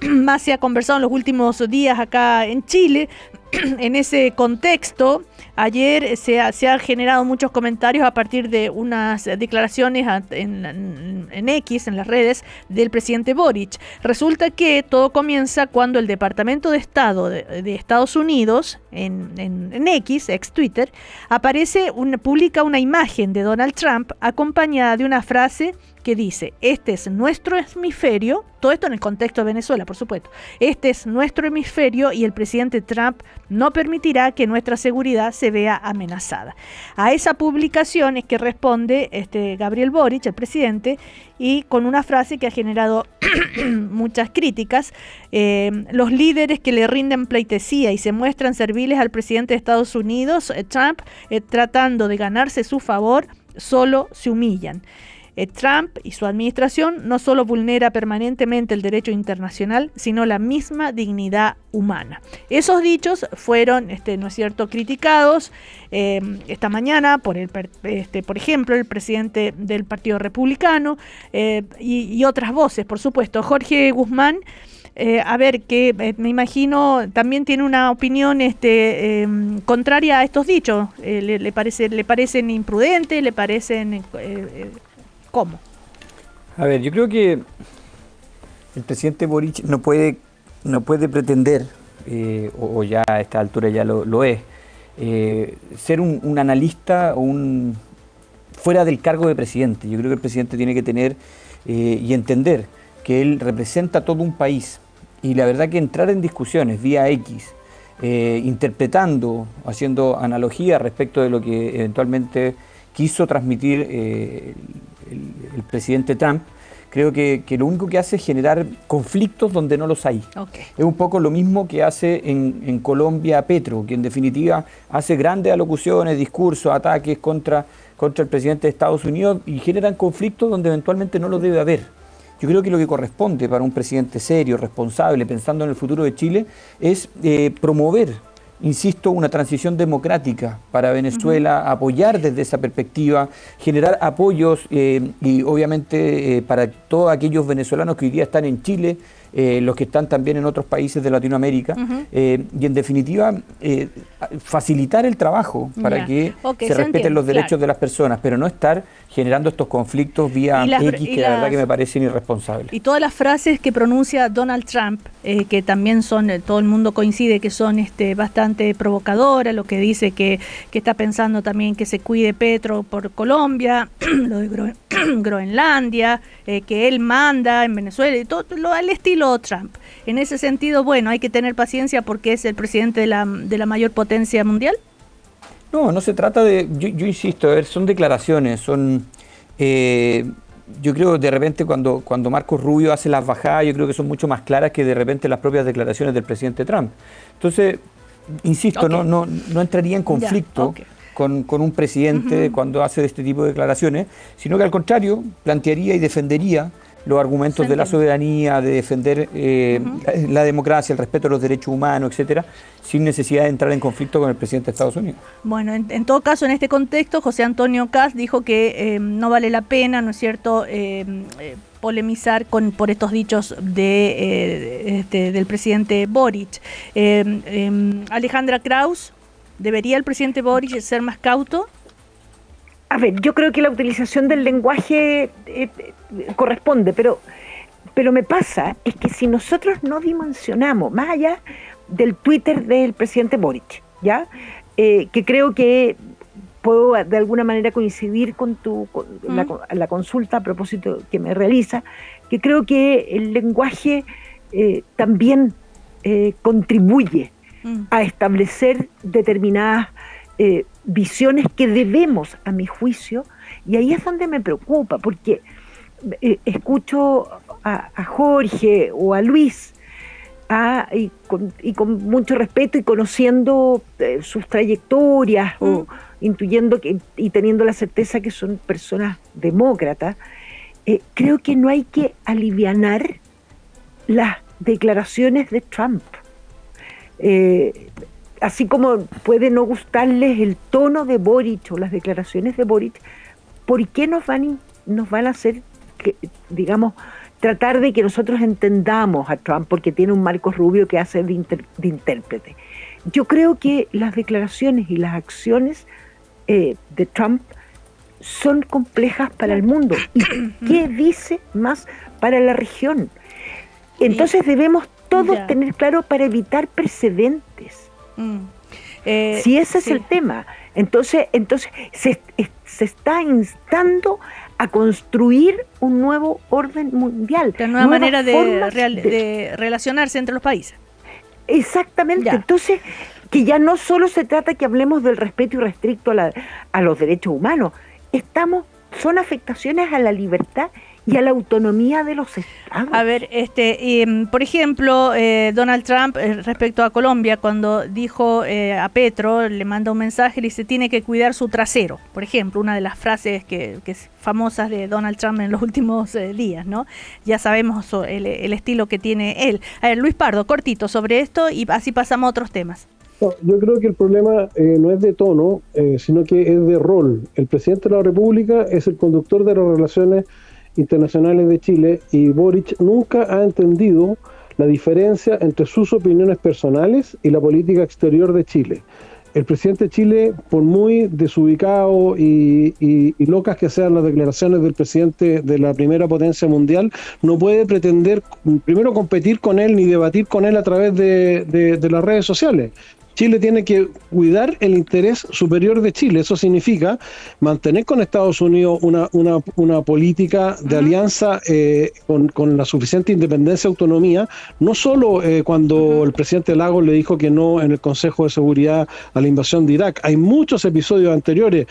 más se ha conversado en los últimos días acá en Chile. En ese contexto, Ayer se han generado muchos comentarios a partir de unas declaraciones en X, en las redes, del presidente Boric. Resulta que todo comienza cuando el Departamento de Estado de Estados Unidos, en X, ex Twitter, publica una imagen de Donald Trump acompañada de una frase que dice: este es nuestro hemisferio, todo esto en el contexto de Venezuela, por supuesto, este es nuestro hemisferio y el presidente Trump no permitirá que nuestra seguridad se vea amenazada. A esa publicación es que responde Gabriel Boric, el presidente, y con una frase que ha generado muchas críticas: los líderes que le rinden pleitesía y se muestran serviles al presidente de Estados Unidos, Trump, tratando de ganarse su favor, solo se humillan. Trump y su administración no solo vulnera permanentemente el derecho internacional, sino la misma dignidad humana. Esos dichos fueron, ¿no es cierto?, criticados esta mañana por ejemplo, el presidente del Partido Republicano y otras voces, por supuesto. Jorge Guzmán, que me imagino también tiene una opinión contraria a estos dichos. ¿Le parecen imprudentes? ¿Le parecen cómo? A ver, yo creo que el presidente Boric no puede pretender, o ya a esta altura ya lo es, ser un analista o fuera del cargo de presidente. Yo creo que el presidente tiene que tener y entender que él representa todo un país, y la verdad que entrar en discusiones vía X, interpretando, haciendo analogía respecto de lo que eventualmente quiso transmitir el presidente Trump, creo que lo único que hace es generar conflictos donde no los hay. Okay. Es un poco lo mismo que hace en Colombia Petro, que en definitiva hace grandes alocuciones, discursos, ataques contra el presidente de Estados Unidos, y generan conflictos donde eventualmente no los debe haber. Yo creo que lo que corresponde para un presidente serio, responsable, pensando en el futuro de Chile, es promover, insisto, una transición democrática para Venezuela, apoyar desde esa perspectiva, generar apoyos y obviamente para todos aquellos venezolanos que hoy día están en Chile, los que están también en otros países de Latinoamérica, y en definitiva facilitar el trabajo para que se respeten los derechos de las personas, pero no estar generando estos conflictos vía X, que la verdad que me parecen irresponsables. Y todas las frases que pronuncia Donald Trump, que también son, todo el mundo coincide que son bastante provocadoras, lo que dice que está pensando también que se cuide Petro por Colombia, lo de Groenlandia, que él manda en Venezuela, y todo lo al estilo Trump. En ese sentido, bueno, hay que tener paciencia porque es el presidente de la mayor potencia mundial. No se trata de, yo insisto, son declaraciones, yo creo de repente cuando Marcos Rubio hace las bajadas, yo creo que son mucho más claras que de repente las propias declaraciones del presidente Trump. Entonces, insisto, no entraría en conflicto con un presidente cuando hace este tipo de declaraciones, sino que al contrario, plantearía y defendería los argumentos de la soberanía, de defender la democracia, el respeto a los derechos humanos, etcétera, sin necesidad de entrar en conflicto con el presidente de Estados Unidos. Bueno, en todo caso, en este contexto, José Antonio Kast dijo que no vale la pena, ¿no es cierto?, polemizar por estos dichos del presidente Boric. Alejandra Kraus, ¿debería el presidente Boric ser más cauto? A ver, yo creo que la utilización del lenguaje corresponde, pero me pasa es que si nosotros no dimensionamos, más allá del Twitter del presidente Boric, ¿ya? Que creo que puedo de alguna manera coincidir con la consulta a propósito que me realiza, que creo que el lenguaje también contribuye a establecer determinadas visiones que debemos, a mi juicio, y ahí es donde me preocupa, porque escucho a Jorge o a Luis, y con mucho respeto y conociendo sus trayectorias, o intuyendo y teniendo la certeza que son personas demócratas, creo que no hay que alivianar las declaraciones de Trump. Así como puede no gustarles el tono de Boric o las declaraciones de Boric, ¿por qué nos van a hacer, tratar de que nosotros entendamos a Trump porque tiene un Marcos Rubio que hace de intérprete? yo creo que las declaraciones y las acciones de Trump son complejas para el mundo. ¿Y qué dice más para la región? Entonces debemos todos tener claro para evitar precedentes. Si ese es el tema, entonces se está instando a construir un nuevo orden mundial. La nueva manera de relacionarse entre los países. Exactamente. Entonces, que ya no solo se trata que hablemos del respeto irrestricto a los derechos humanos, son afectaciones a la libertad y a la autonomía de los estados. A ver, por ejemplo, Donald Trump respecto a Colombia, cuando dijo a Petro, le manda un mensaje, le dice, tiene que cuidar su trasero, por ejemplo, una de las frases que famosas de Donald Trump en los últimos días, ¿no? Ya sabemos el estilo que tiene él. A ver, Luis Pardo, cortito sobre esto y así pasamos a otros temas. No, yo creo que el problema no es de tono, sino que es de rol. El presidente de la República es el conductor de las relaciones internacionales de Chile y Boric nunca ha entendido la diferencia entre sus opiniones personales y la política exterior de Chile. El presidente de Chile, por muy desubicado y locas que sean las declaraciones del presidente de la primera potencia mundial, no puede pretender, primero, competir con él ni debatir con él a través de las redes sociales. Chile tiene que cuidar el interés superior de Chile. Eso significa mantener con Estados Unidos una política de alianza con la suficiente independencia y autonomía, no solo cuando el presidente Lagos le dijo que no en el Consejo de Seguridad a la invasión de Irak. Hay muchos episodios anteriores,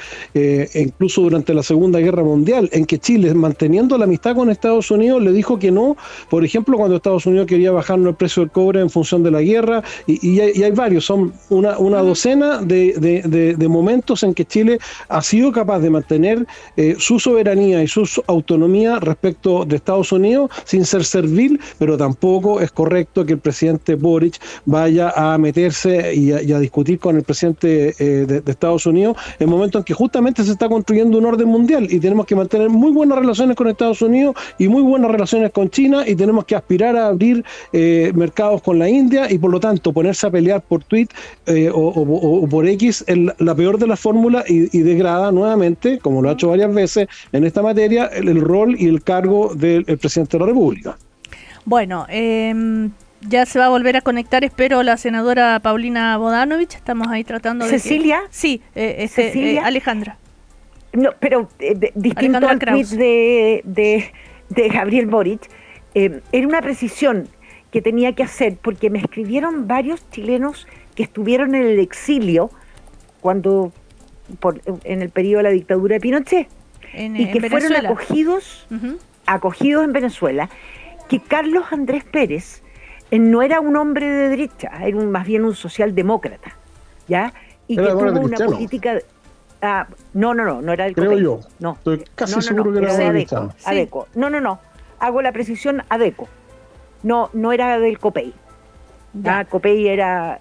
incluso durante la Segunda Guerra Mundial, en que Chile, manteniendo la amistad con Estados Unidos, le dijo que no, por ejemplo, cuando Estados Unidos quería bajarnos el precio del cobre en función de la guerra, y hay varios, son una docena de momentos en que Chile ha sido capaz de mantener su soberanía y su autonomía respecto de Estados Unidos sin ser servil, pero tampoco es correcto que el presidente Boric vaya a meterse y a discutir con el presidente de Estados Unidos en momentos en que justamente se está construyendo un orden mundial y tenemos que mantener muy buenas relaciones con Estados Unidos y muy buenas relaciones con China y tenemos que aspirar a abrir mercados con la India y por lo tanto ponerse a pelear por tweet o por X la peor de las fórmulas y degrada nuevamente, como lo ha hecho varias veces en esta materia, el rol y el cargo del presidente de la República. Bueno, ya se va a volver a conectar, espero, la senadora Paulina Bodanovich. Estamos ahí tratando de... ¿Cecilia? Sí, ¿Cecilia? Alejandra. No, pero distinto al tweet de Gabriel Boric, era una precisión que tenía que hacer porque me escribieron varios chilenos que estuvieron en el exilio en el periodo de la dictadura de Pinochet y que fueron acogidos en Venezuela, que Carlos Andrés Pérez no era un hombre de derecha, era más bien un socialdemócrata, ¿ya? Y que tuvo una política... no era del Creo COPEI. yo. No. Estoy casi seguro que era de ADECO. Sí. ADECO. No. Hago la precisión, ADECO. No era del COPEI. COPEI era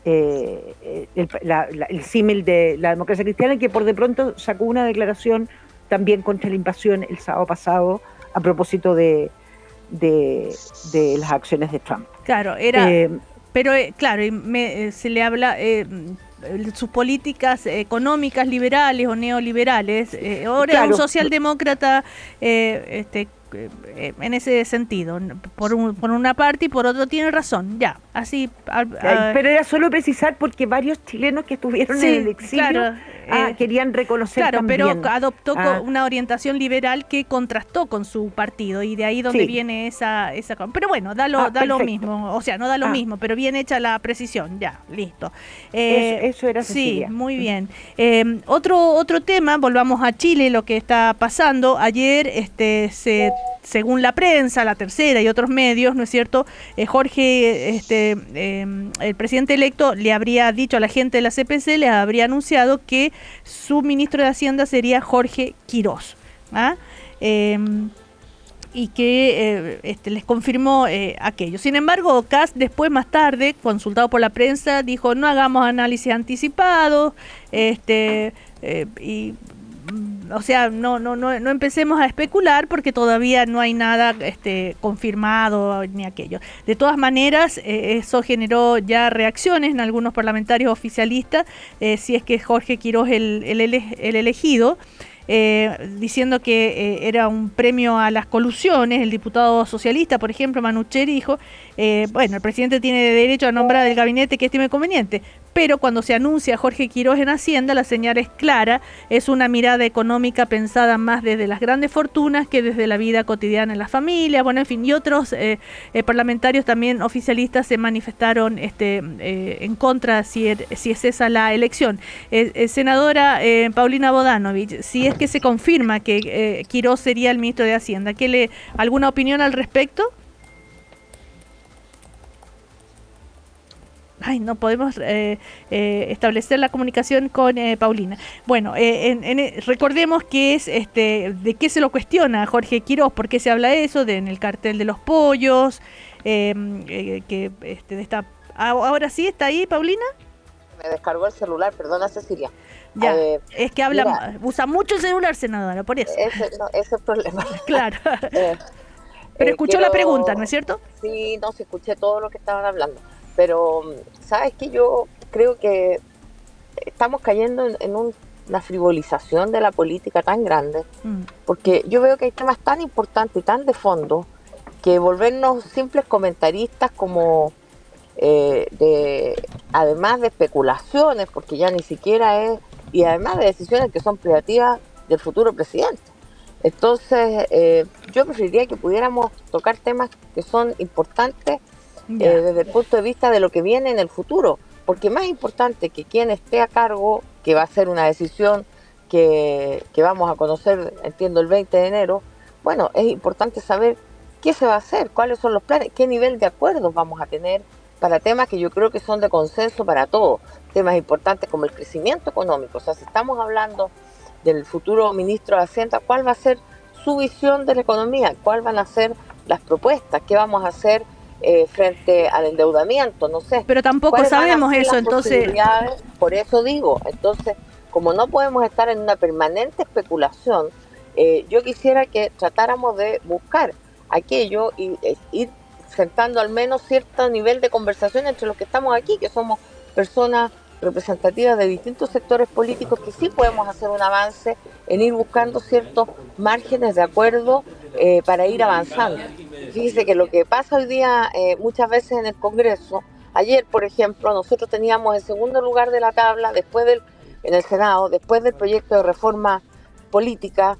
el símil de la democracia cristiana, que por de pronto sacó una declaración también contra la invasión el sábado pasado a propósito de las acciones de Trump. Claro, se le habla... sus políticas económicas liberales o neoliberales, ahora claro. Un socialdemócrata en ese sentido, por una parte y por otro tiene razón, ya, así. Pero era solo precisar porque varios chilenos que estuvieron en el exilio querían reconocer también. Pero adoptó una orientación liberal que contrastó con su partido y de ahí donde viene esa. Pero bueno, da lo mismo, o sea, no da lo mismo, pero bien hecha la precisión, ya, listo. Eso era Cecilia. Sí, muy bien. Otro tema, volvamos a Chile, lo que está pasando. Ayer según la prensa, La Tercera y otros medios, ¿no es cierto? Jorge, el presidente electo le habría dicho a la gente de la CPC, les habría anunciado que su ministro de Hacienda sería Jorge Quirós. Y que les confirmó aquello. Sin embargo, Kast después, más tarde, consultado por la prensa, dijo, no hagamos análisis anticipados, y o sea, no empecemos a especular porque todavía no hay nada confirmado ni aquello. De todas maneras, eso generó ya reacciones en algunos parlamentarios oficialistas, si es que Jorge Quiroz el elegido, diciendo que era un premio a las colusiones. El diputado socialista, por ejemplo, Manucheri, dijo, bueno, el presidente tiene derecho a nombrar el gabinete que estime conveniente, pero cuando se anuncia a Jorge Quiroz en Hacienda, la señal es clara, es una mirada económica pensada más desde las grandes fortunas que desde la vida cotidiana en las familias, bueno, en fin, y otros parlamentarios también oficialistas se manifestaron en contra si es esa la elección. Senadora Paulina Bodanovich, si es que se confirma que Quiroz sería el ministro de Hacienda, ¿alguna opinión al respecto? No podemos establecer la comunicación con Paulina. Bueno, recordemos que es de qué se lo cuestiona a Jorge Quiroz, por qué se habla eso, en el cartel de los pollos, ahora sí está ahí, Paulina. Me descargó el celular, perdona Cecilia. Ya, es que usa mucho el celular, senadora, por eso. Ese es el problema. Claro. Pero escuchó la pregunta, ¿no es cierto? Sí, no, se escuché todo lo que estaban hablando. Pero, ¿sabes qué? Yo creo que estamos cayendo en una frivolización de la política tan grande, porque yo veo que hay temas tan importantes y tan de fondo que volvernos simples comentaristas como además de especulaciones, porque ya ni siquiera es, y además de decisiones que son privativas del futuro presidente. Entonces, yo preferiría que pudiéramos tocar temas que son importantes desde el punto de vista de lo que viene en el futuro, porque más importante que quien esté a cargo, que va a ser una decisión que vamos a conocer, entiendo, el 20 de enero, bueno, es importante saber qué se va a hacer, cuáles son los planes, qué nivel de acuerdos vamos a tener para temas que yo creo que son de consenso para todos, temas importantes como el crecimiento económico. O sea, si estamos hablando del futuro ministro de Hacienda, ¿cuál va a ser su visión de la economía? ¿Cuáles van a ser las propuestas? ¿Qué vamos a hacer frente al endeudamiento? No sé. Pero tampoco sabemos eso, entonces. Por eso digo, entonces, como no podemos estar en una permanente especulación, yo quisiera que tratáramos de buscar aquello y ir sentando al menos cierto nivel de conversación entre los que estamos aquí, que somos personas representativas de distintos sectores políticos, que sí podemos hacer un avance en ir buscando ciertos márgenes de acuerdo para ir avanzando. Fíjese que lo que pasa hoy día muchas veces en el Congreso, ayer por ejemplo nosotros teníamos el segundo lugar de la tabla en el Senado, después del proyecto de reforma política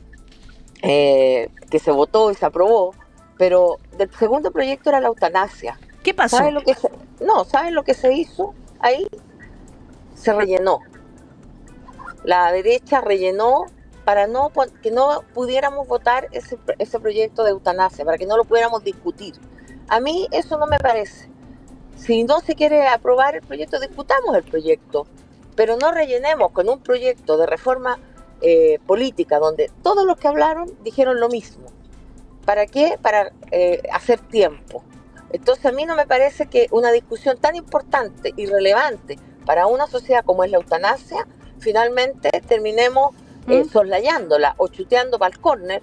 que se votó y se aprobó, pero del segundo proyecto era la eutanasia. ¿Qué pasó? ¿Saben lo que se hizo ahí? Se rellenó. La derecha rellenó para que no pudiéramos votar ese proyecto de eutanasia, para que no lo pudiéramos discutir. A mí eso no me parece. Si no se quiere aprobar el proyecto, discutamos el proyecto, pero no rellenemos con un proyecto de reforma política donde todos los que hablaron dijeron lo mismo. ¿Para qué? Para hacer tiempo. Entonces a mí no me parece que una discusión tan importante y relevante para una sociedad como es la eutanasia, finalmente terminemos soslayándola o chuteando para el córner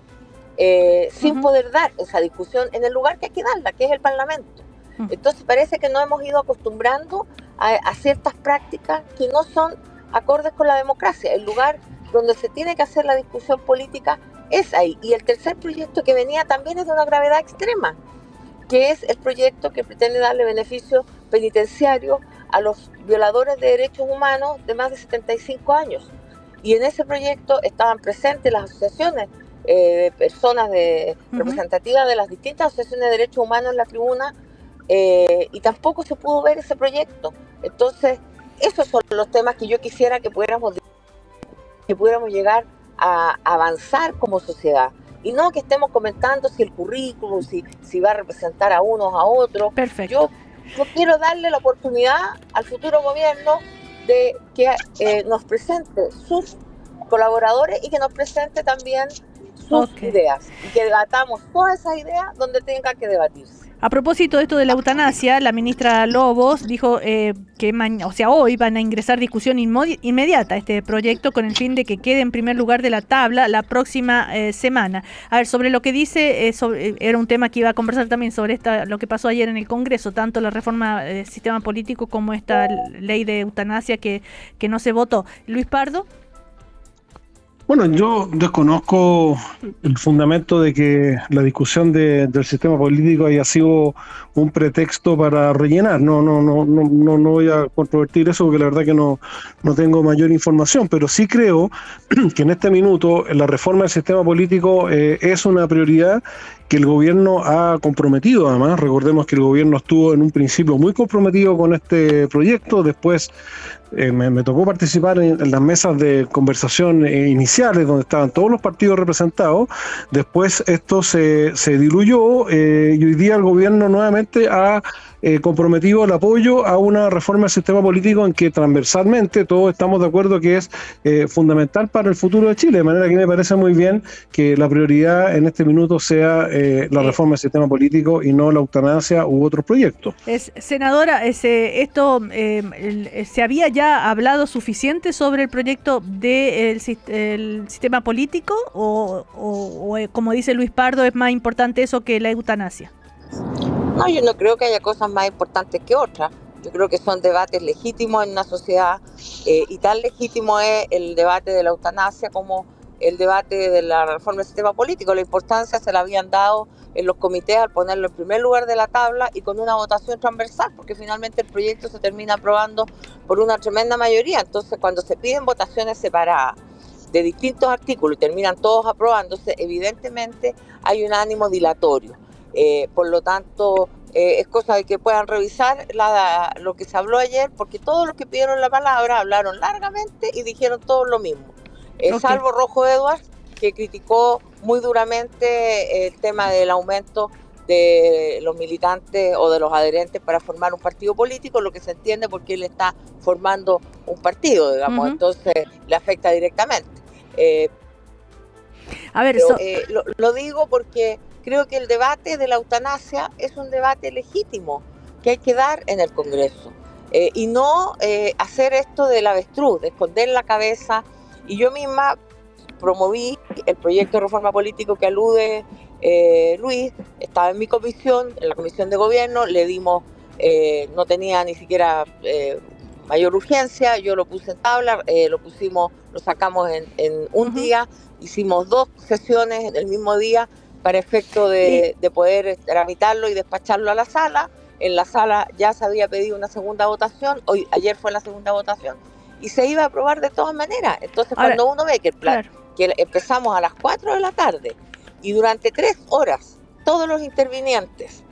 sin poder dar esa discusión en el lugar que hay que darla, que es el Parlamento. Entonces parece que nos hemos ido acostumbrando a ciertas prácticas que no son acordes con la democracia. El lugar donde se tiene que hacer la discusión política es ahí. Y el tercer proyecto que venía también es de una gravedad extrema, que es el proyecto que pretende darle beneficio penitenciario a los violadores de derechos humanos de más de 75 años. Y en ese proyecto estaban presentes las asociaciones, personas representativas de las distintas asociaciones de derechos humanos en la tribuna, y tampoco se pudo ver ese proyecto. Entonces, esos son los temas que yo quisiera que pudiéramos llegar a avanzar como sociedad. Y no que estemos comentando si el currículum, si va a representar a unos a otros. Perfecto. Yo quiero darle la oportunidad al futuro gobierno de que nos presente sus colaboradores y que nos presente también sus ideas. Y que debatamos todas esas ideas donde tenga que debatirse. A propósito de esto de la eutanasia, la ministra Lobos dijo que hoy van a ingresar discusión inmediata a este proyecto con el fin de que quede en primer lugar de la tabla la próxima semana. A ver, sobre lo que dice, era un tema que iba a conversar también sobre lo que pasó ayer en el Congreso, tanto la reforma del sistema político como esta ley de eutanasia que no se votó. Luis Pardo. Bueno, yo desconozco el fundamento de que la discusión del sistema político haya sido un pretexto para rellenar. No voy a controvertir eso porque la verdad que no tengo mayor información, pero sí creo que en este minuto la reforma del sistema político es una prioridad que el gobierno ha comprometido. Además, recordemos que el gobierno estuvo en un principio muy comprometido con este proyecto, después me tocó participar en las mesas de conversación iniciales donde estaban todos los partidos representados. Después esto se diluyó y hoy día el gobierno nuevamente ha comprometido el apoyo a una reforma del sistema político en que transversalmente todos estamos de acuerdo que es fundamental para el futuro de Chile, de manera que me parece muy bien que la prioridad en este minuto sea la reforma del sistema político y no la eutanasia u otros proyectos. Senadora, ¿se había ya hablado suficiente sobre el proyecto del sistema político o como dice Luis Pardo, es más importante eso que la eutanasia? No, yo no creo que haya cosas más importantes que otras. Yo creo que son debates legítimos en una sociedad y tan legítimo es el debate de la eutanasia como el debate de la reforma del sistema político. La importancia se la habían dado en los comités al ponerlo en primer lugar de la tabla y con una votación transversal, porque finalmente el proyecto se termina aprobando por una tremenda mayoría. Entonces, cuando se piden votaciones separadas de distintos artículos y terminan todos aprobándose, evidentemente hay un ánimo dilatorio. Por lo tanto, es cosa de que puedan revisar lo que se habló ayer, porque todos los que pidieron la palabra hablaron largamente y dijeron todos lo mismo, salvo Rojo Edwards, que criticó muy duramente el tema del aumento de los militantes o de los adherentes para formar un partido político, lo que se entiende porque él está formando un partido, digamos, entonces le afecta directamente. Lo digo porque creo que el debate de la eutanasia es un debate legítimo que hay que dar en el Congreso y no hacer esto del avestruz, de esconder la cabeza. Y yo misma promoví el proyecto de reforma político que alude Luis, estaba en mi comisión, en la comisión de gobierno, le dimos, no tenía ni siquiera mayor urgencia, yo lo puse en tabla, lo sacamos en un día, hicimos 2 sesiones en el mismo día, para efecto de poder tramitarlo y despacharlo a la sala. En la sala ya se había pedido una segunda votación, ayer fue la segunda votación, y se iba a aprobar de todas maneras. Entonces, cuando uno ve que el plan, que empezamos a las 4 de la tarde, y durante 3 horas, todos los intervinientes,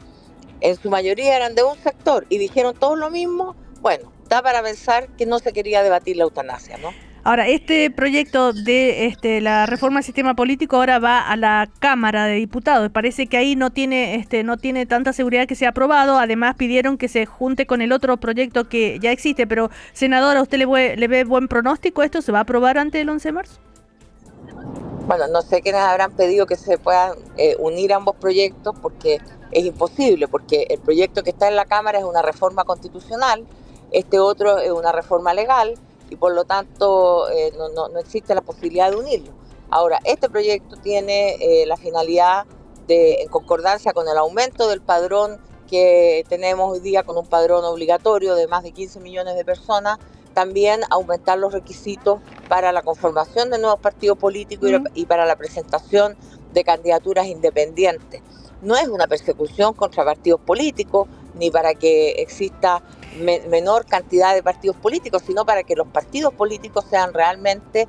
en su mayoría eran de un sector, y dijeron todos lo mismo, bueno, da para pensar que no se quería debatir la eutanasia, ¿no? Ahora, este proyecto de la reforma del sistema político ahora va a la Cámara de Diputados. Parece que ahí no tiene tanta seguridad que sea aprobado. Además, pidieron que se junte con el otro proyecto que ya existe. Pero, senadora, ¿usted le ve buen pronóstico? ¿Esto se va a aprobar antes del 11 de marzo? Bueno, no sé quiénes habrán pedido que se puedan unir ambos proyectos, porque es imposible, porque el proyecto que está en la Cámara es una reforma constitucional, este otro es una reforma legal, y por lo tanto no existe la posibilidad de unirlo. Ahora, este proyecto tiene la finalidad de, en concordancia con el aumento del padrón que tenemos hoy día, con un padrón obligatorio de más de 15 millones de personas, también aumentar los requisitos para la conformación de nuevos partidos políticos y para la presentación de candidaturas independientes. No es una persecución contra partidos políticos, ni para que exista menor cantidad de partidos políticos, sino para que los partidos políticos sean realmente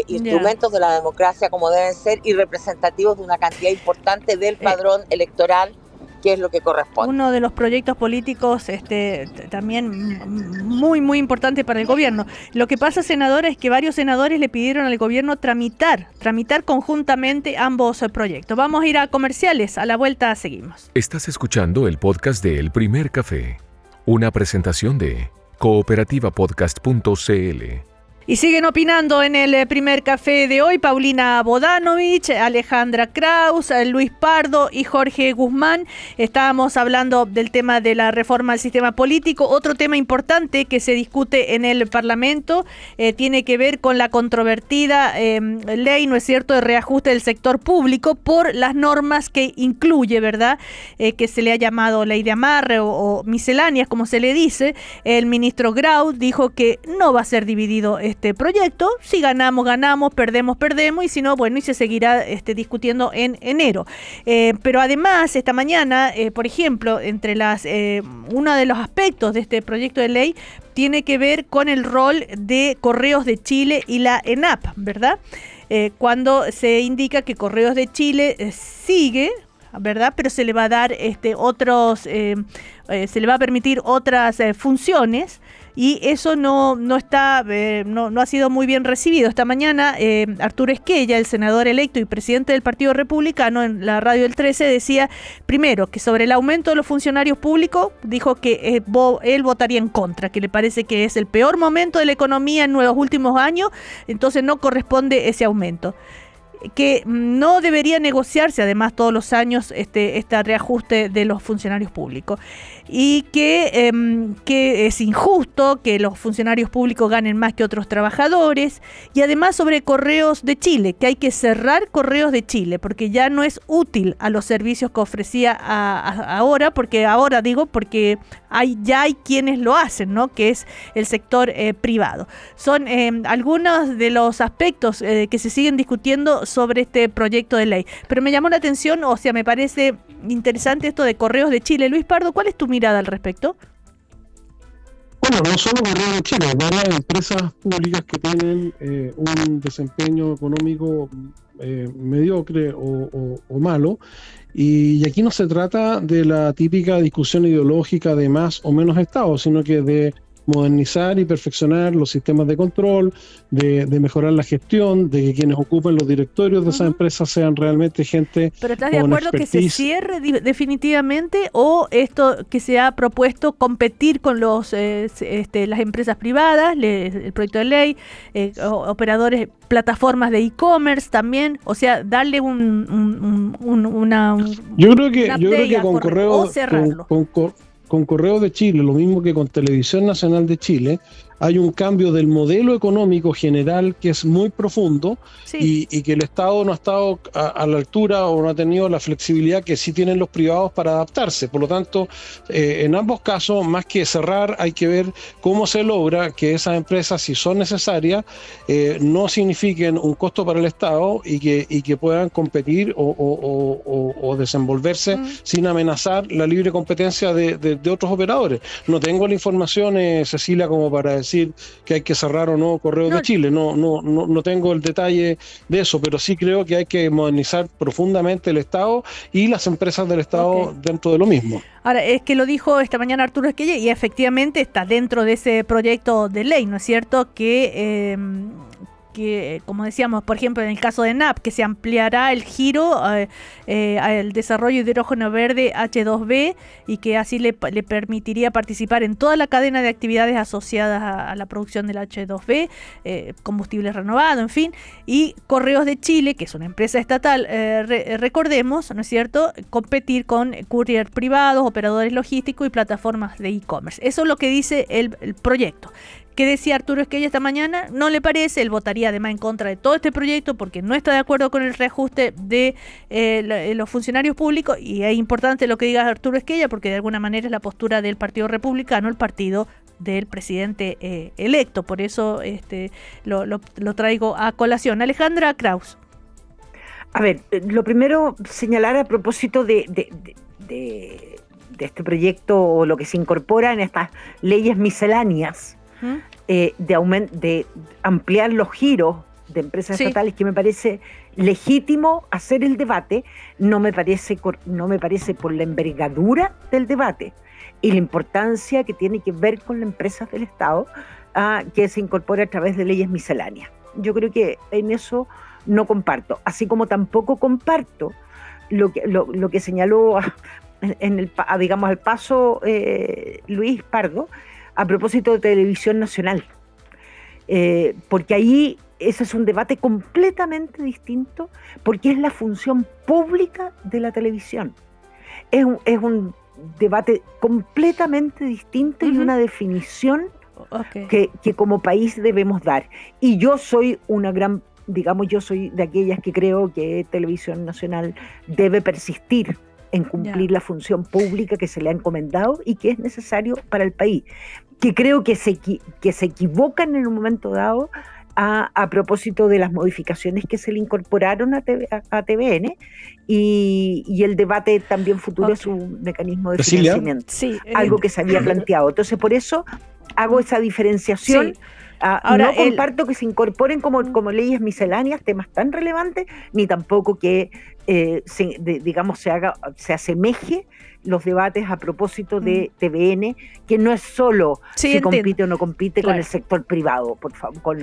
instrumentos de la democracia como deben ser y representativos de una cantidad importante del padrón electoral, que es lo que corresponde. Uno de los proyectos políticos también muy, muy importante para el gobierno. Lo que pasa, senadora, es que varios senadores le pidieron al gobierno tramitar conjuntamente ambos proyectos. Vamos a ir a comerciales, a la vuelta seguimos. Estás escuchando el podcast de El Primer Café, una presentación de cooperativapodcast.cl. Y siguen opinando en el primer café de hoy Paulina Bodanovich, Alejandra Kraus, Luis Pardo y Jorge Guzmán. Estábamos hablando del tema de la reforma al sistema político. Otro tema importante que se discute en el Parlamento tiene que ver con la controvertida ley, ¿no es cierto?, de reajuste del sector público por las normas que incluye, ¿verdad?, que se le ha llamado ley de amarre o misceláneas, como se le dice. El ministro Grau dijo que no va a ser dividido este proyecto. Si ganamos, ganamos, perdemos, perdemos, y si no, bueno, y se seguirá discutiendo en enero. Pero además, esta mañana, por ejemplo, entre uno de los aspectos de este proyecto de ley tiene que ver con el rol de Correos de Chile y la ENAP, ¿verdad? Cuando se indica que Correos de Chile sigue, ¿verdad?, pero se le va a dar se le va a permitir otras funciones, y eso no ha sido muy bien recibido. Esta mañana Arturo Esquella, el senador electo y presidente del Partido Republicano, en la radio del 13 decía, primero, que sobre el aumento de los funcionarios públicos, dijo que él votaría en contra, que le parece que es el peor momento de la economía en los últimos años, entonces no corresponde ese aumento. Que no debería negociarse además todos los años este reajuste de los funcionarios públicos, y que es injusto que los funcionarios públicos ganen más que otros trabajadores, y además sobre Correos de Chile, que hay que cerrar Correos de Chile porque ya no es útil a los servicios que ofrecía ahora, porque ya hay quienes lo hacen, ¿no?, que es el sector privado. Son algunos de los aspectos que se siguen discutiendo sobre este proyecto de ley. Pero me llamó la atención, me parece interesante esto de Correos de Chile. Luis Pardo, ¿cuál es tu mirada al respecto? Bueno, no solo Correos de Chile, hay varias empresas públicas que tienen un desempeño económico mediocre o malo, y aquí no se trata de la típica discusión ideológica de más o menos Estado, sino que de modernizar y perfeccionar los sistemas de control, de mejorar la gestión, de que quienes ocupen los directorios de esas empresas sean realmente gente. ¿Pero estás de acuerdo que se cierre definitivamente, o esto que se ha propuesto competir con las empresas privadas, el proyecto de ley, operadores, plataformas de e-commerce también, o sea, darle yo creo que con Correos con Correos de Chile, lo mismo que con Televisión Nacional de Chile, hay un cambio del modelo económico general que es muy profundo, sí, y que el Estado no ha estado a la altura o no ha tenido la flexibilidad que sí tienen los privados para adaptarse. Por lo tanto, en ambos casos, más que cerrar, hay que ver cómo se logra que esas empresas, si son necesarias, no signifiquen un costo para el Estado y que puedan competir o desenvolverse sin amenazar la libre competencia de otros operadores. No tengo la información, Cecilia, como para decir que hay que cerrar o no Correos de Chile. No tengo el detalle de eso, pero sí creo que hay que modernizar profundamente el Estado y las empresas del Estado dentro de lo mismo. Ahora, es que lo dijo esta mañana Arturo Esquella, y efectivamente está dentro de ese proyecto de ley, ¿no es cierto?, que como decíamos, por ejemplo, en el caso de NAP, que se ampliará el giro al desarrollo de hidrógeno verde H2B, y que así le permitiría participar en toda la cadena de actividades asociadas a la producción del H2B, combustible renovado, en fin. Y Correos de Chile, que es una empresa estatal, recordemos, ¿no es cierto?, competir con courier privados, operadores logísticos y plataformas de e-commerce. Eso es lo que dice el proyecto. ¿Qué decía Arturo Esquella esta mañana? No le parece, él votaría además en contra de todo este proyecto porque no está de acuerdo con el reajuste de los funcionarios públicos, y es importante lo que diga Arturo Esquella porque de alguna manera es la postura del Partido Republicano, el partido del presidente electo. Por eso lo traigo a colación. Alejandra Kraus. A ver, lo primero, señalar a propósito de este proyecto, o lo que se incorpora en estas leyes misceláneas, de ampliar los giros de empresas estatales, que me parece legítimo hacer el debate. No me parece por la envergadura del debate y la importancia que tiene que ver con las empresas del Estado, que se incorpora a través de leyes misceláneas. Yo creo que en eso no comparto, así como tampoco comparto lo que señaló al paso Luis Pardo a propósito de Televisión Nacional. porque ahí ese es un debate completamente distinto, porque es la función pública de la televisión. Es un debate completamente distinto y una definición que como país debemos dar. Y yo soy yo soy de aquellas que creo que Televisión Nacional debe persistir en cumplir la función pública que se le ha encomendado y que es necesario para el país. Que creo que se equivocan en un momento dado a propósito de las modificaciones que se le incorporaron a TVN y el debate también futuro es un mecanismo de financiamiento, algo que se había planteado. Entonces, por eso hago esa diferenciación. Ahora, no comparto que se incorporen como leyes misceláneas temas tan relevantes, ni tampoco que se asemeje los debates a propósito de TVN, que no es solo si compite o no compite con el sector privado, por favor.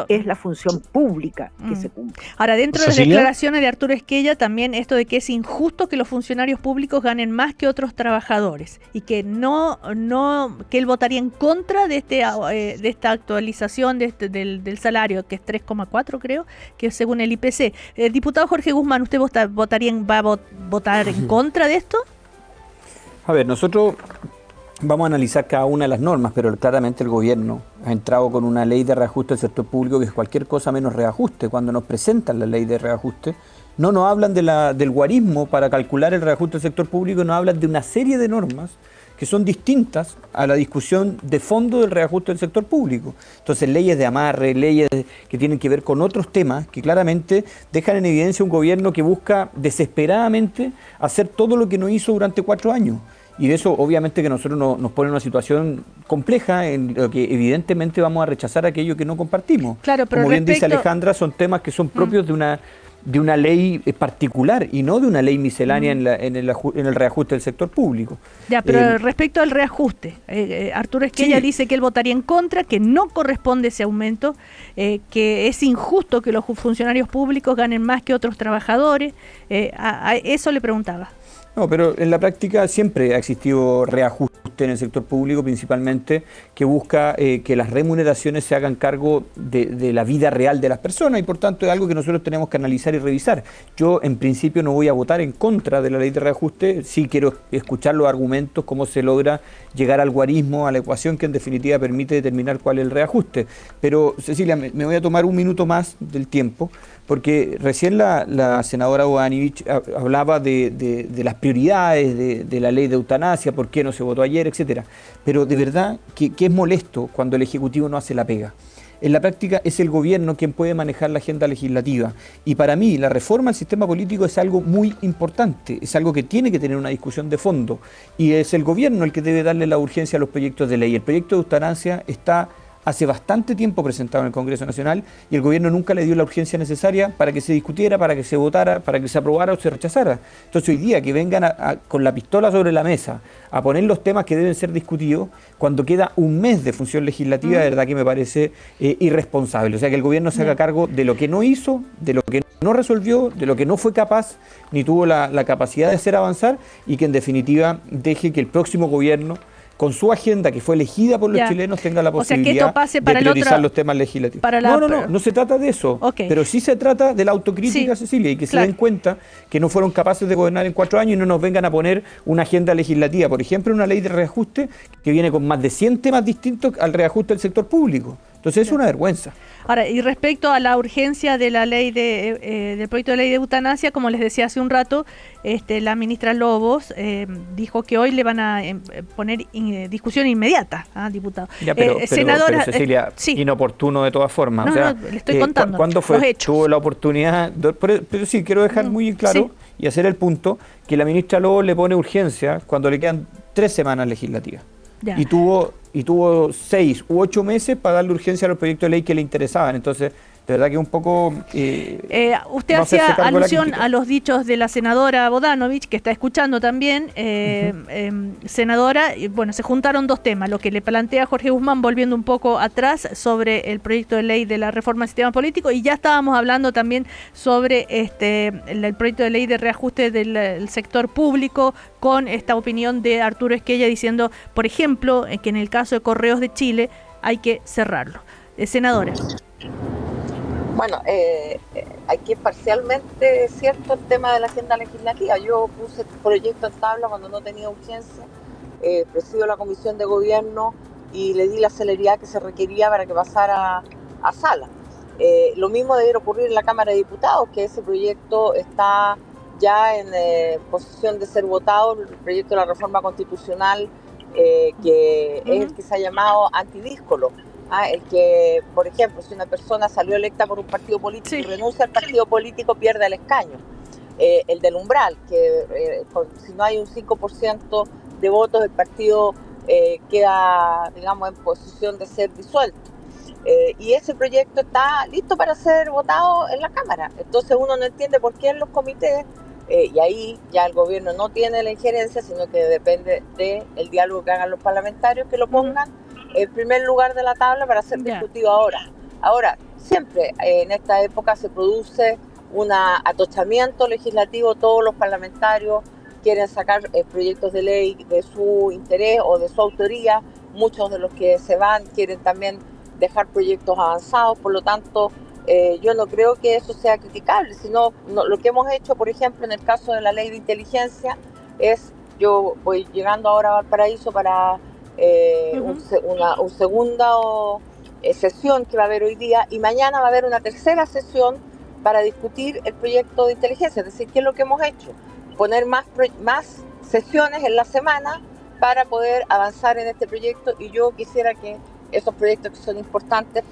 Es la función pública que se cumple. Ahora, dentro de las declaraciones de Arturo Esquella, también esto de que es injusto que los funcionarios públicos ganen más que otros trabajadores y que que él votaría en contra de esta actualización del salario, que es 3,4 creo, que es según el IPC. Diputado Jorge Guzmán, ¿usted va a votar en contra de esto? A ver, nosotros vamos a analizar cada una de las normas, pero claramente el gobierno ha entrado con una ley de reajuste del sector público que es cualquier cosa menos reajuste. Cuando nos presentan la ley de reajuste, no nos hablan del guarismo para calcular el reajuste del sector público, nos hablan de una serie de normas que son distintas a la discusión de fondo del reajuste del sector público. Entonces, leyes de amarre, leyes que tienen que ver con otros temas que claramente dejan en evidencia un gobierno que busca desesperadamente hacer todo lo que no hizo durante 4 años. Y de eso, obviamente, que nosotros nos pone en una situación compleja en lo que evidentemente vamos a rechazar aquello que no compartimos. Claro, pero como bien dice Alejandra, son temas que son propios de una ley particular y no de una ley miscelánea en el reajuste del sector público. Ya, pero respecto al reajuste, Arturo Esquella dice que él votaría en contra, que no corresponde ese aumento, que es injusto que los funcionarios públicos ganen más que otros trabajadores. A eso le preguntaba. No, pero en la práctica siempre ha existido reajuste en el sector público, principalmente que busca que las remuneraciones se hagan cargo de la vida real de las personas y por tanto es algo que nosotros tenemos que analizar y revisar. Yo en principio no voy a votar en contra de la ley de reajuste, sí quiero escuchar los argumentos, cómo se logra llegar al guarismo, a la ecuación que en definitiva permite determinar cuál es el reajuste. Pero Cecilia, me voy a tomar un minuto más del tiempo, porque recién la senadora Bodanovich hablaba de las prioridades de la ley de eutanasia, por qué no se votó ayer, etcétera. Pero de verdad que es molesto cuando el Ejecutivo no hace la pega. En la práctica es el gobierno quien puede manejar la agenda legislativa. Y para mí la reforma al sistema político es algo muy importante, es algo que tiene que tener una discusión de fondo. Y es el gobierno el que debe darle la urgencia a los proyectos de ley. El proyecto de eutanasia está hace bastante tiempo presentado en el Congreso Nacional y el gobierno nunca le dio la urgencia necesaria para que se discutiera, para que se votara, para que se aprobara o se rechazara. Entonces hoy día que vengan con la pistola sobre la mesa a poner los temas que deben ser discutidos cuando queda un mes de función legislativa, de verdad que me parece irresponsable. O sea, que el gobierno se haga cargo de lo que no hizo, de lo que no resolvió, de lo que no fue capaz ni tuvo la capacidad de hacer avanzar y que en definitiva deje que el próximo gobierno, con su agenda que fue elegida por los chilenos, tenga la posibilidad de priorizar los temas legislativos. No se trata de eso, pero sí se trata de la autocrítica, Cecilia, y que se den cuenta que no fueron capaces de gobernar en 4 años y no nos vengan a poner una agenda legislativa, por ejemplo, una ley de reajuste que viene con más de 100 temas distintos al reajuste del sector público. Entonces es una vergüenza. Ahora, y respecto a la urgencia de la ley del proyecto de ley de eutanasia, como les decía hace un rato, la ministra Lobos dijo que hoy le van a poner discusión inmediata, diputado. Ya, pero senadora, Cecilia, inoportuno de todas formas. Le estoy contando. ¿Cuándo fue? Tuvo la oportunidad, pero sí, quiero dejar muy claro y hacer el punto que la ministra Lobos le pone urgencia cuando le quedan 3 semanas legislativas. Ya. Y tuvo 6 u 8 meses para darle urgencia a los proyectos de ley que le interesaban. Entonces, de verdad que un poco... usted hacía alusión a los dichos de la senadora Bodanovich, que está escuchando también. Senadora, bueno, se juntaron 2 temas. Lo que le plantea Jorge Guzmán, volviendo un poco atrás, sobre el proyecto de ley de la reforma del sistema político. Y ya estábamos hablando también sobre el proyecto de ley de reajuste del sector público, con esta opinión de Arturo Esquella diciendo, por ejemplo, que en el caso de Correos de Chile hay que cerrarlo. Senadora. Bueno, aquí es parcialmente cierto el tema de la agenda legislativa. Yo puse el proyecto en tabla cuando no tenía urgencia, presido la comisión de gobierno y le di la celeridad que se requería para que pasara a sala. Lo mismo debiera ocurrir en la Cámara de Diputados, que ese proyecto está ya en posición de ser votado, el proyecto de la reforma constitucional, que es el que se ha llamado antidíscolo. El que, por ejemplo, si una persona salió electa por un partido político y renuncia al partido político, pierde el escaño. El del umbral, que si no hay un 5% de votos, el partido queda, digamos, en posición de ser disuelto. Y ese proyecto está listo para ser votado en la Cámara. Entonces uno no entiende por qué en los comités, y ahí ya el gobierno no tiene la injerencia, sino que depende del diálogo que hagan los parlamentarios, que lo pongan en primer lugar de la tabla para ser discutido ahora. Ahora, siempre en esta época se produce un atochamiento legislativo, todos los parlamentarios quieren sacar proyectos de ley de su interés o de su autoría, muchos de los que se van quieren también dejar proyectos avanzados, por lo tanto yo no creo que eso sea criticable, sino lo que hemos hecho, por ejemplo, en el caso de la ley de inteligencia, es, yo voy llegando ahora a Valparaíso para una segunda sesión que va a haber hoy día, y mañana va a haber una tercera sesión para discutir el proyecto de inteligencia. Es decir, ¿qué es lo que hemos hecho? Poner más sesiones en la semana para poder avanzar en este proyecto, y yo quisiera que esos proyectos que son importantes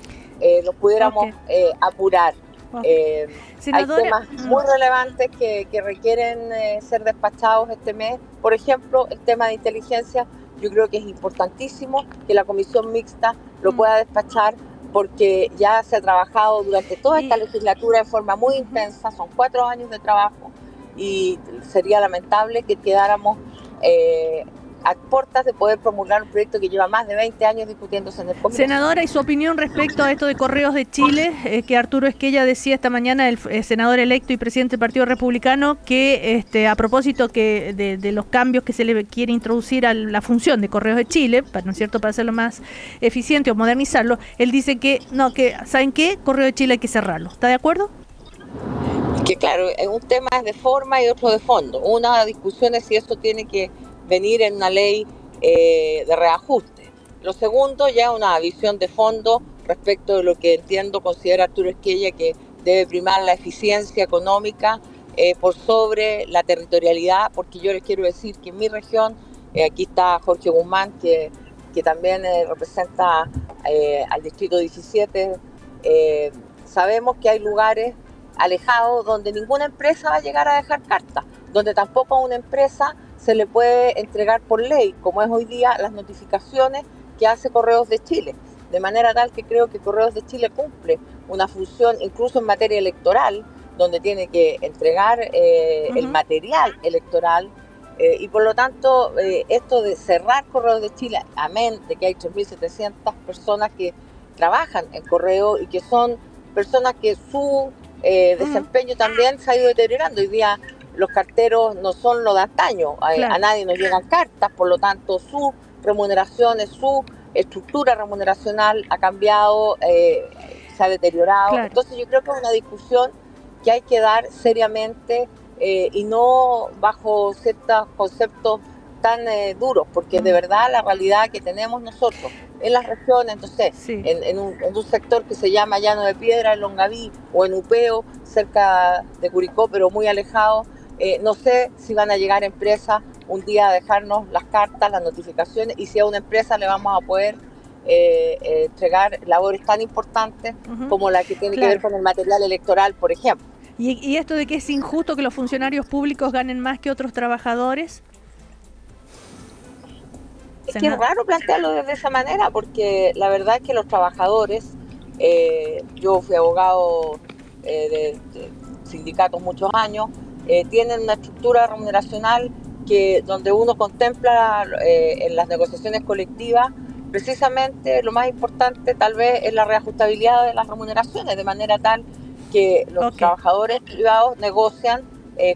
los pudiéramos apurar. Hay temas muy relevantes que requieren ser despachados este mes. Por ejemplo, el tema de inteligencia, yo creo que es importantísimo que la comisión mixta lo pueda despachar, porque ya se ha trabajado durante toda esta legislatura de forma muy intensa, son 4 años de trabajo, y sería lamentable que quedáramos a puertas de poder promulgar un proyecto que lleva más de 20 años discutiéndose en el Congreso. Senadora, ¿y su opinión respecto a esto de Correos de Chile? Que Arturo Esquella decía esta mañana, el senador electo y presidente del Partido Republicano, que a propósito que de los cambios que se le quiere introducir a la función de Correos de Chile, ¿no es cierto?, para hacerlo más eficiente o modernizarlo, él dice que no, que ¿saben qué? Correo de Chile hay que cerrarlo. ¿Está de acuerdo? Que claro, un tema es de forma y otro de fondo. Una discusión es si esto tiene que venir en una ley de reajuste. Lo segundo, ya una visión de fondo respecto de lo que considera Arturo Esquella, que debe primar la eficiencia económica por sobre la territorialidad, porque yo les quiero decir que en mi región, aquí está Jorge Guzmán, que también representa al distrito 17, sabemos que hay lugares alejados donde ninguna empresa va a llegar a dejar cartas, donde tampoco a una empresa se le puede entregar por ley, como es hoy día, las notificaciones que hace Correos de Chile. De manera tal que creo que Correos de Chile cumple una función, incluso en materia electoral, donde tiene que entregar el material electoral, y por lo tanto, esto de cerrar Correos de Chile, amén de que hay 3.700 personas que trabajan en Correo y que son personas que su desempeño también se ha ido deteriorando. Hoy día los carteros no son lo de antaño, a nadie nos llegan cartas, por lo tanto sus remuneraciones, su estructura remuneracional ha cambiado, se ha deteriorado. Entonces yo creo que es una discusión que hay que dar seriamente y no bajo ciertos conceptos tan duros, porque de verdad la realidad que tenemos nosotros en las regiones, entonces en un sector que se llama Llano de Piedra, en Longaví, o en Upeo, cerca de Curicó, pero muy alejado, no sé si van a llegar empresas un día a dejarnos las cartas, las notificaciones, y si a una empresa le vamos a poder entregar labores tan importantes como la que tiene que ver con el material electoral, por ejemplo. ¿Y esto de que es injusto que los funcionarios públicos ganen más que otros trabajadores? Es que es raro plantearlo de esa manera, porque la verdad es que los trabajadores, yo fui abogado de sindicatos muchos años, tienen una estructura remuneracional donde uno contempla en las negociaciones colectivas precisamente lo más importante tal vez es la reajustabilidad de las remuneraciones, de manera tal que los trabajadores privados negocian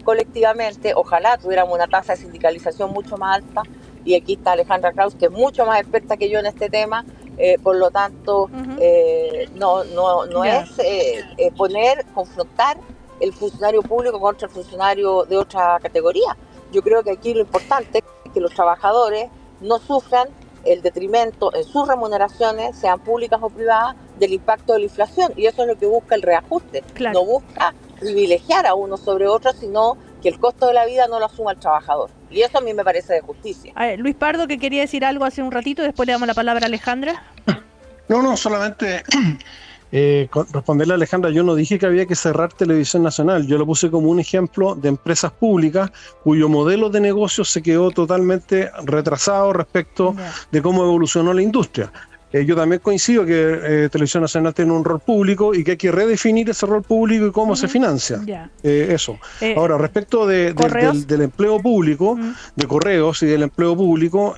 colectivamente. Ojalá tuviéramos una tasa de sindicalización mucho más alta, y aquí está Alejandra Kraus, que es mucho más experta que yo en este tema, por lo tanto, no es confrontar el funcionario público contra el funcionario de otra categoría. Yo creo que aquí lo importante es que los trabajadores no sufran el detrimento en sus remuneraciones, sean públicas o privadas, del impacto de la inflación, y eso es lo que busca el reajuste. Claro. No busca privilegiar a uno sobre otro, sino que el costo de la vida no lo asuma el trabajador, y eso a mí me parece de justicia. Luis Pardo, que quería decir algo hace un ratito, después le damos la palabra a Alejandra. No, solamente responderle a Alejandra. Yo no dije que había que cerrar Televisión Nacional, yo lo puse como un ejemplo de empresas públicas cuyo modelo de negocio se quedó totalmente retrasado respecto de cómo evolucionó la industria. Yo también coincido que Televisión Nacional tiene un rol público y que hay que redefinir ese rol público y cómo se financia. Eso. Ahora, respecto del empleo público, de Correos y del empleo público,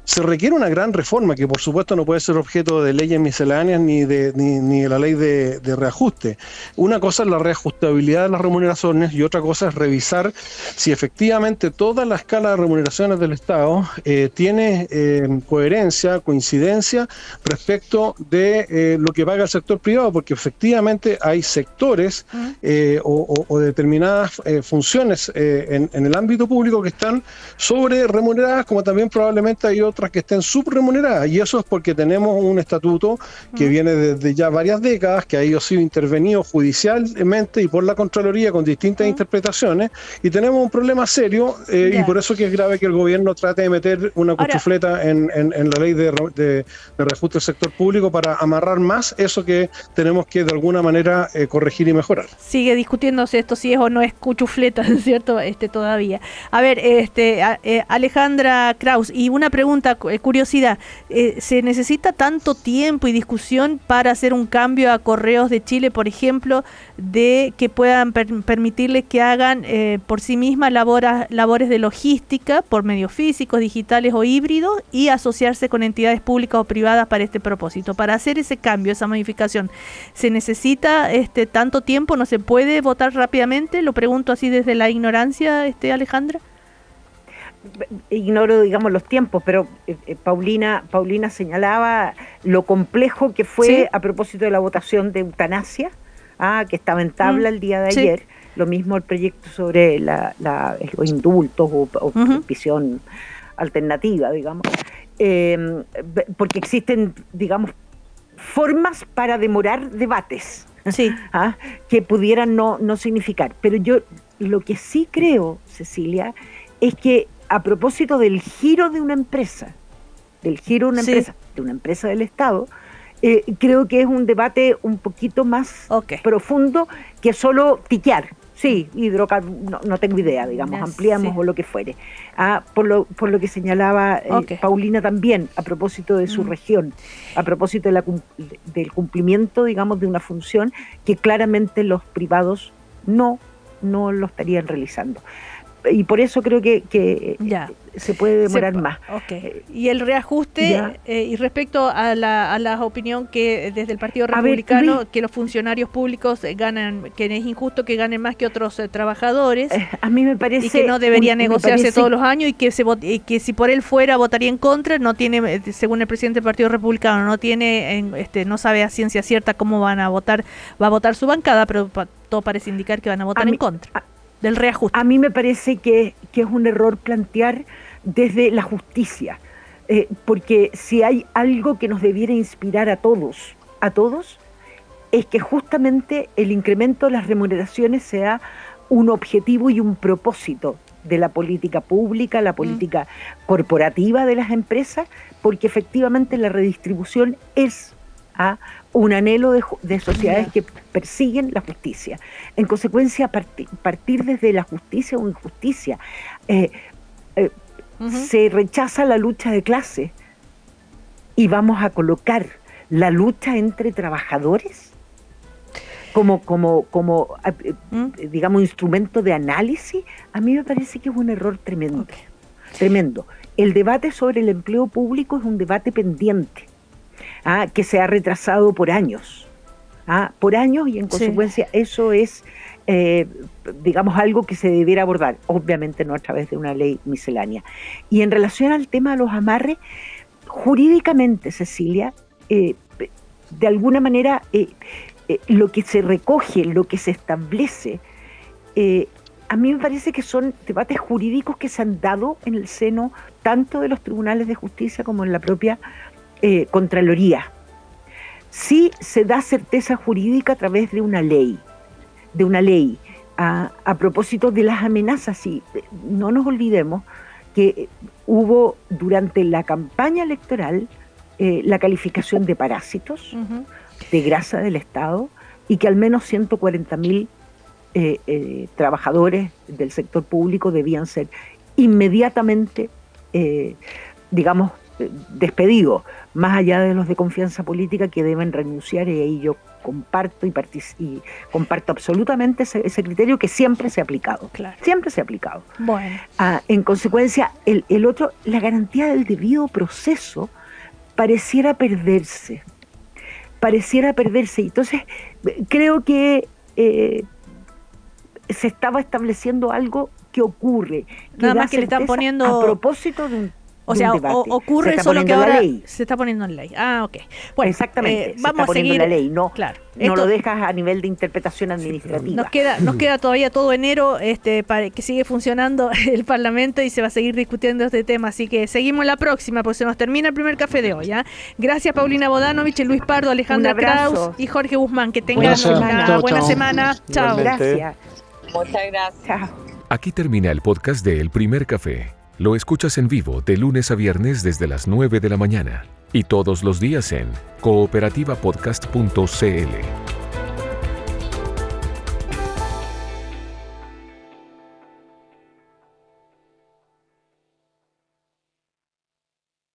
se requiere una gran reforma que por supuesto no puede ser objeto de leyes misceláneas ni de la ley de reajuste. Una cosa es la reajustabilidad de las remuneraciones y otra cosa es revisar si efectivamente toda la escala de remuneraciones del Estado tiene coherencia, coincidencia respecto de lo que paga el sector privado, porque efectivamente hay sectores o determinadas funciones en el ámbito público que están sobre remuneradas, como también probablemente hay otras que estén subremuneradas, y eso es porque tenemos un estatuto que viene desde ya varias décadas, que ha sido intervenido judicialmente y por la Contraloría con distintas interpretaciones, y tenemos un problema serio, y por eso que es grave que el gobierno trate de meter una cuchufleta en la ley de reajuste del sector público para amarrar más eso que tenemos que de alguna manera corregir y mejorar. Sigue discutiéndose esto si es o no es cuchufleta, ¿cierto? Todavía. A ver, Alejandra Kraus, y una pregunta, curiosidad, ¿se necesita tanto tiempo y discusión para hacer un cambio a Correos de Chile, por ejemplo, de que puedan permitirles que hagan por sí mismas labores de logística por medios físicos, digitales o híbridos, y asociarse con entidades públicas o privadas para este propósito? Para hacer ese cambio, esa modificación, ¿se necesita tanto tiempo? ¿No se puede votar rápidamente? Lo pregunto así desde la ignorancia, Alejandra. Ignoro, digamos, los tiempos, pero Paulina señalaba lo complejo que fue a propósito de la votación de eutanasia, que estaba en tabla el día de ayer. Lo mismo el proyecto sobre los indultos o prisión alternativa, digamos, porque existen, digamos, formas para demorar debates que pudieran no significar. Pero yo lo que sí creo, Cecilia, es que a propósito del giro de una empresa, de una empresa del Estado, creo que es un debate un poquito más profundo que solo tiquear. Sí, hidrocarburos, no tengo idea, digamos, ampliamos o lo que fuere. Por lo que señalaba Paulina también, a propósito de su región, a propósito del cumplimiento, digamos, de una función que claramente los privados no lo estarían realizando. Y por eso creo que se puede demorar más. Y el reajuste, y respecto a la opinión que desde el Partido Republicano, que los funcionarios públicos ganan, que es injusto que ganen más que otros trabajadores, a mí me parece, y que no debería negociarse todos los años, y que si por él fuera votaría en contra. No tiene, según el presidente del Partido Republicano, no sabe a ciencia cierta cómo va a votar su bancada, pero todo parece indicar que van a votar en contra del reajuste. A mí me parece que es un error plantear desde la justicia, porque si hay algo que nos debiera inspirar a todos, es que justamente el incremento de las remuneraciones sea un objetivo y un propósito de la política pública, la política corporativa de las empresas, porque efectivamente la redistribución es un anhelo de sociedades que persiguen la justicia. En consecuencia, partir desde la justicia o injusticia, se rechaza la lucha de clase y vamos a colocar la lucha entre trabajadores como digamos, instrumento de análisis. A mí me parece que es un error tremendo. Tremendo. El debate sobre el empleo público es un debate pendiente, que se ha retrasado por años, y en consecuencia eso es, digamos, algo que se debiera abordar, obviamente no a través de una ley miscelánea. Y en relación al tema de los amarres, jurídicamente, Cecilia, de alguna manera, lo que se recoge, lo que se establece, a mí me parece que son debates jurídicos que se han dado en el seno tanto de los tribunales de justicia como en la propia Contraloría. Sí se da certeza jurídica a través de una ley, a propósito de las amenazas. Sí, no nos olvidemos que hubo durante la campaña electoral la calificación de parásitos, de grasa del Estado, y que al menos 140.000 trabajadores del sector público debían ser inmediatamente, despedidos, más allá de los de confianza política que deben renunciar, y ahí yo comparto y comparto absolutamente ese criterio que siempre se ha aplicado. Claro. Siempre se ha aplicado. Bueno. En consecuencia, el otro, la garantía del debido proceso pareciera perderse. Entonces, creo que se estaba estableciendo algo que ocurre. Nada más que le están poniendo a propósito de un O sea, ocurre solo que ahora se está poniendo en ley. Ah, ok. Bueno, exactamente. Vamos a seguir la ley, no, claro, no lo dejas a nivel de interpretación administrativa. Nos queda todavía todo enero para que sigue funcionando el Parlamento y se va a seguir discutiendo este tema. Así que seguimos la próxima, porque se nos termina el primer café de hoy. Gracias, Paulina Bodanovich, Luis Pardo, Alejandra Kraus y Jorge Guzmán. Que tengan una buena semana. Chao. Gracias. Muchas gracias. Chao. Aquí termina el podcast de El Primer Café. Lo escuchas en vivo de lunes a viernes desde las 9 de la mañana y todos los días en cooperativapodcast.cl.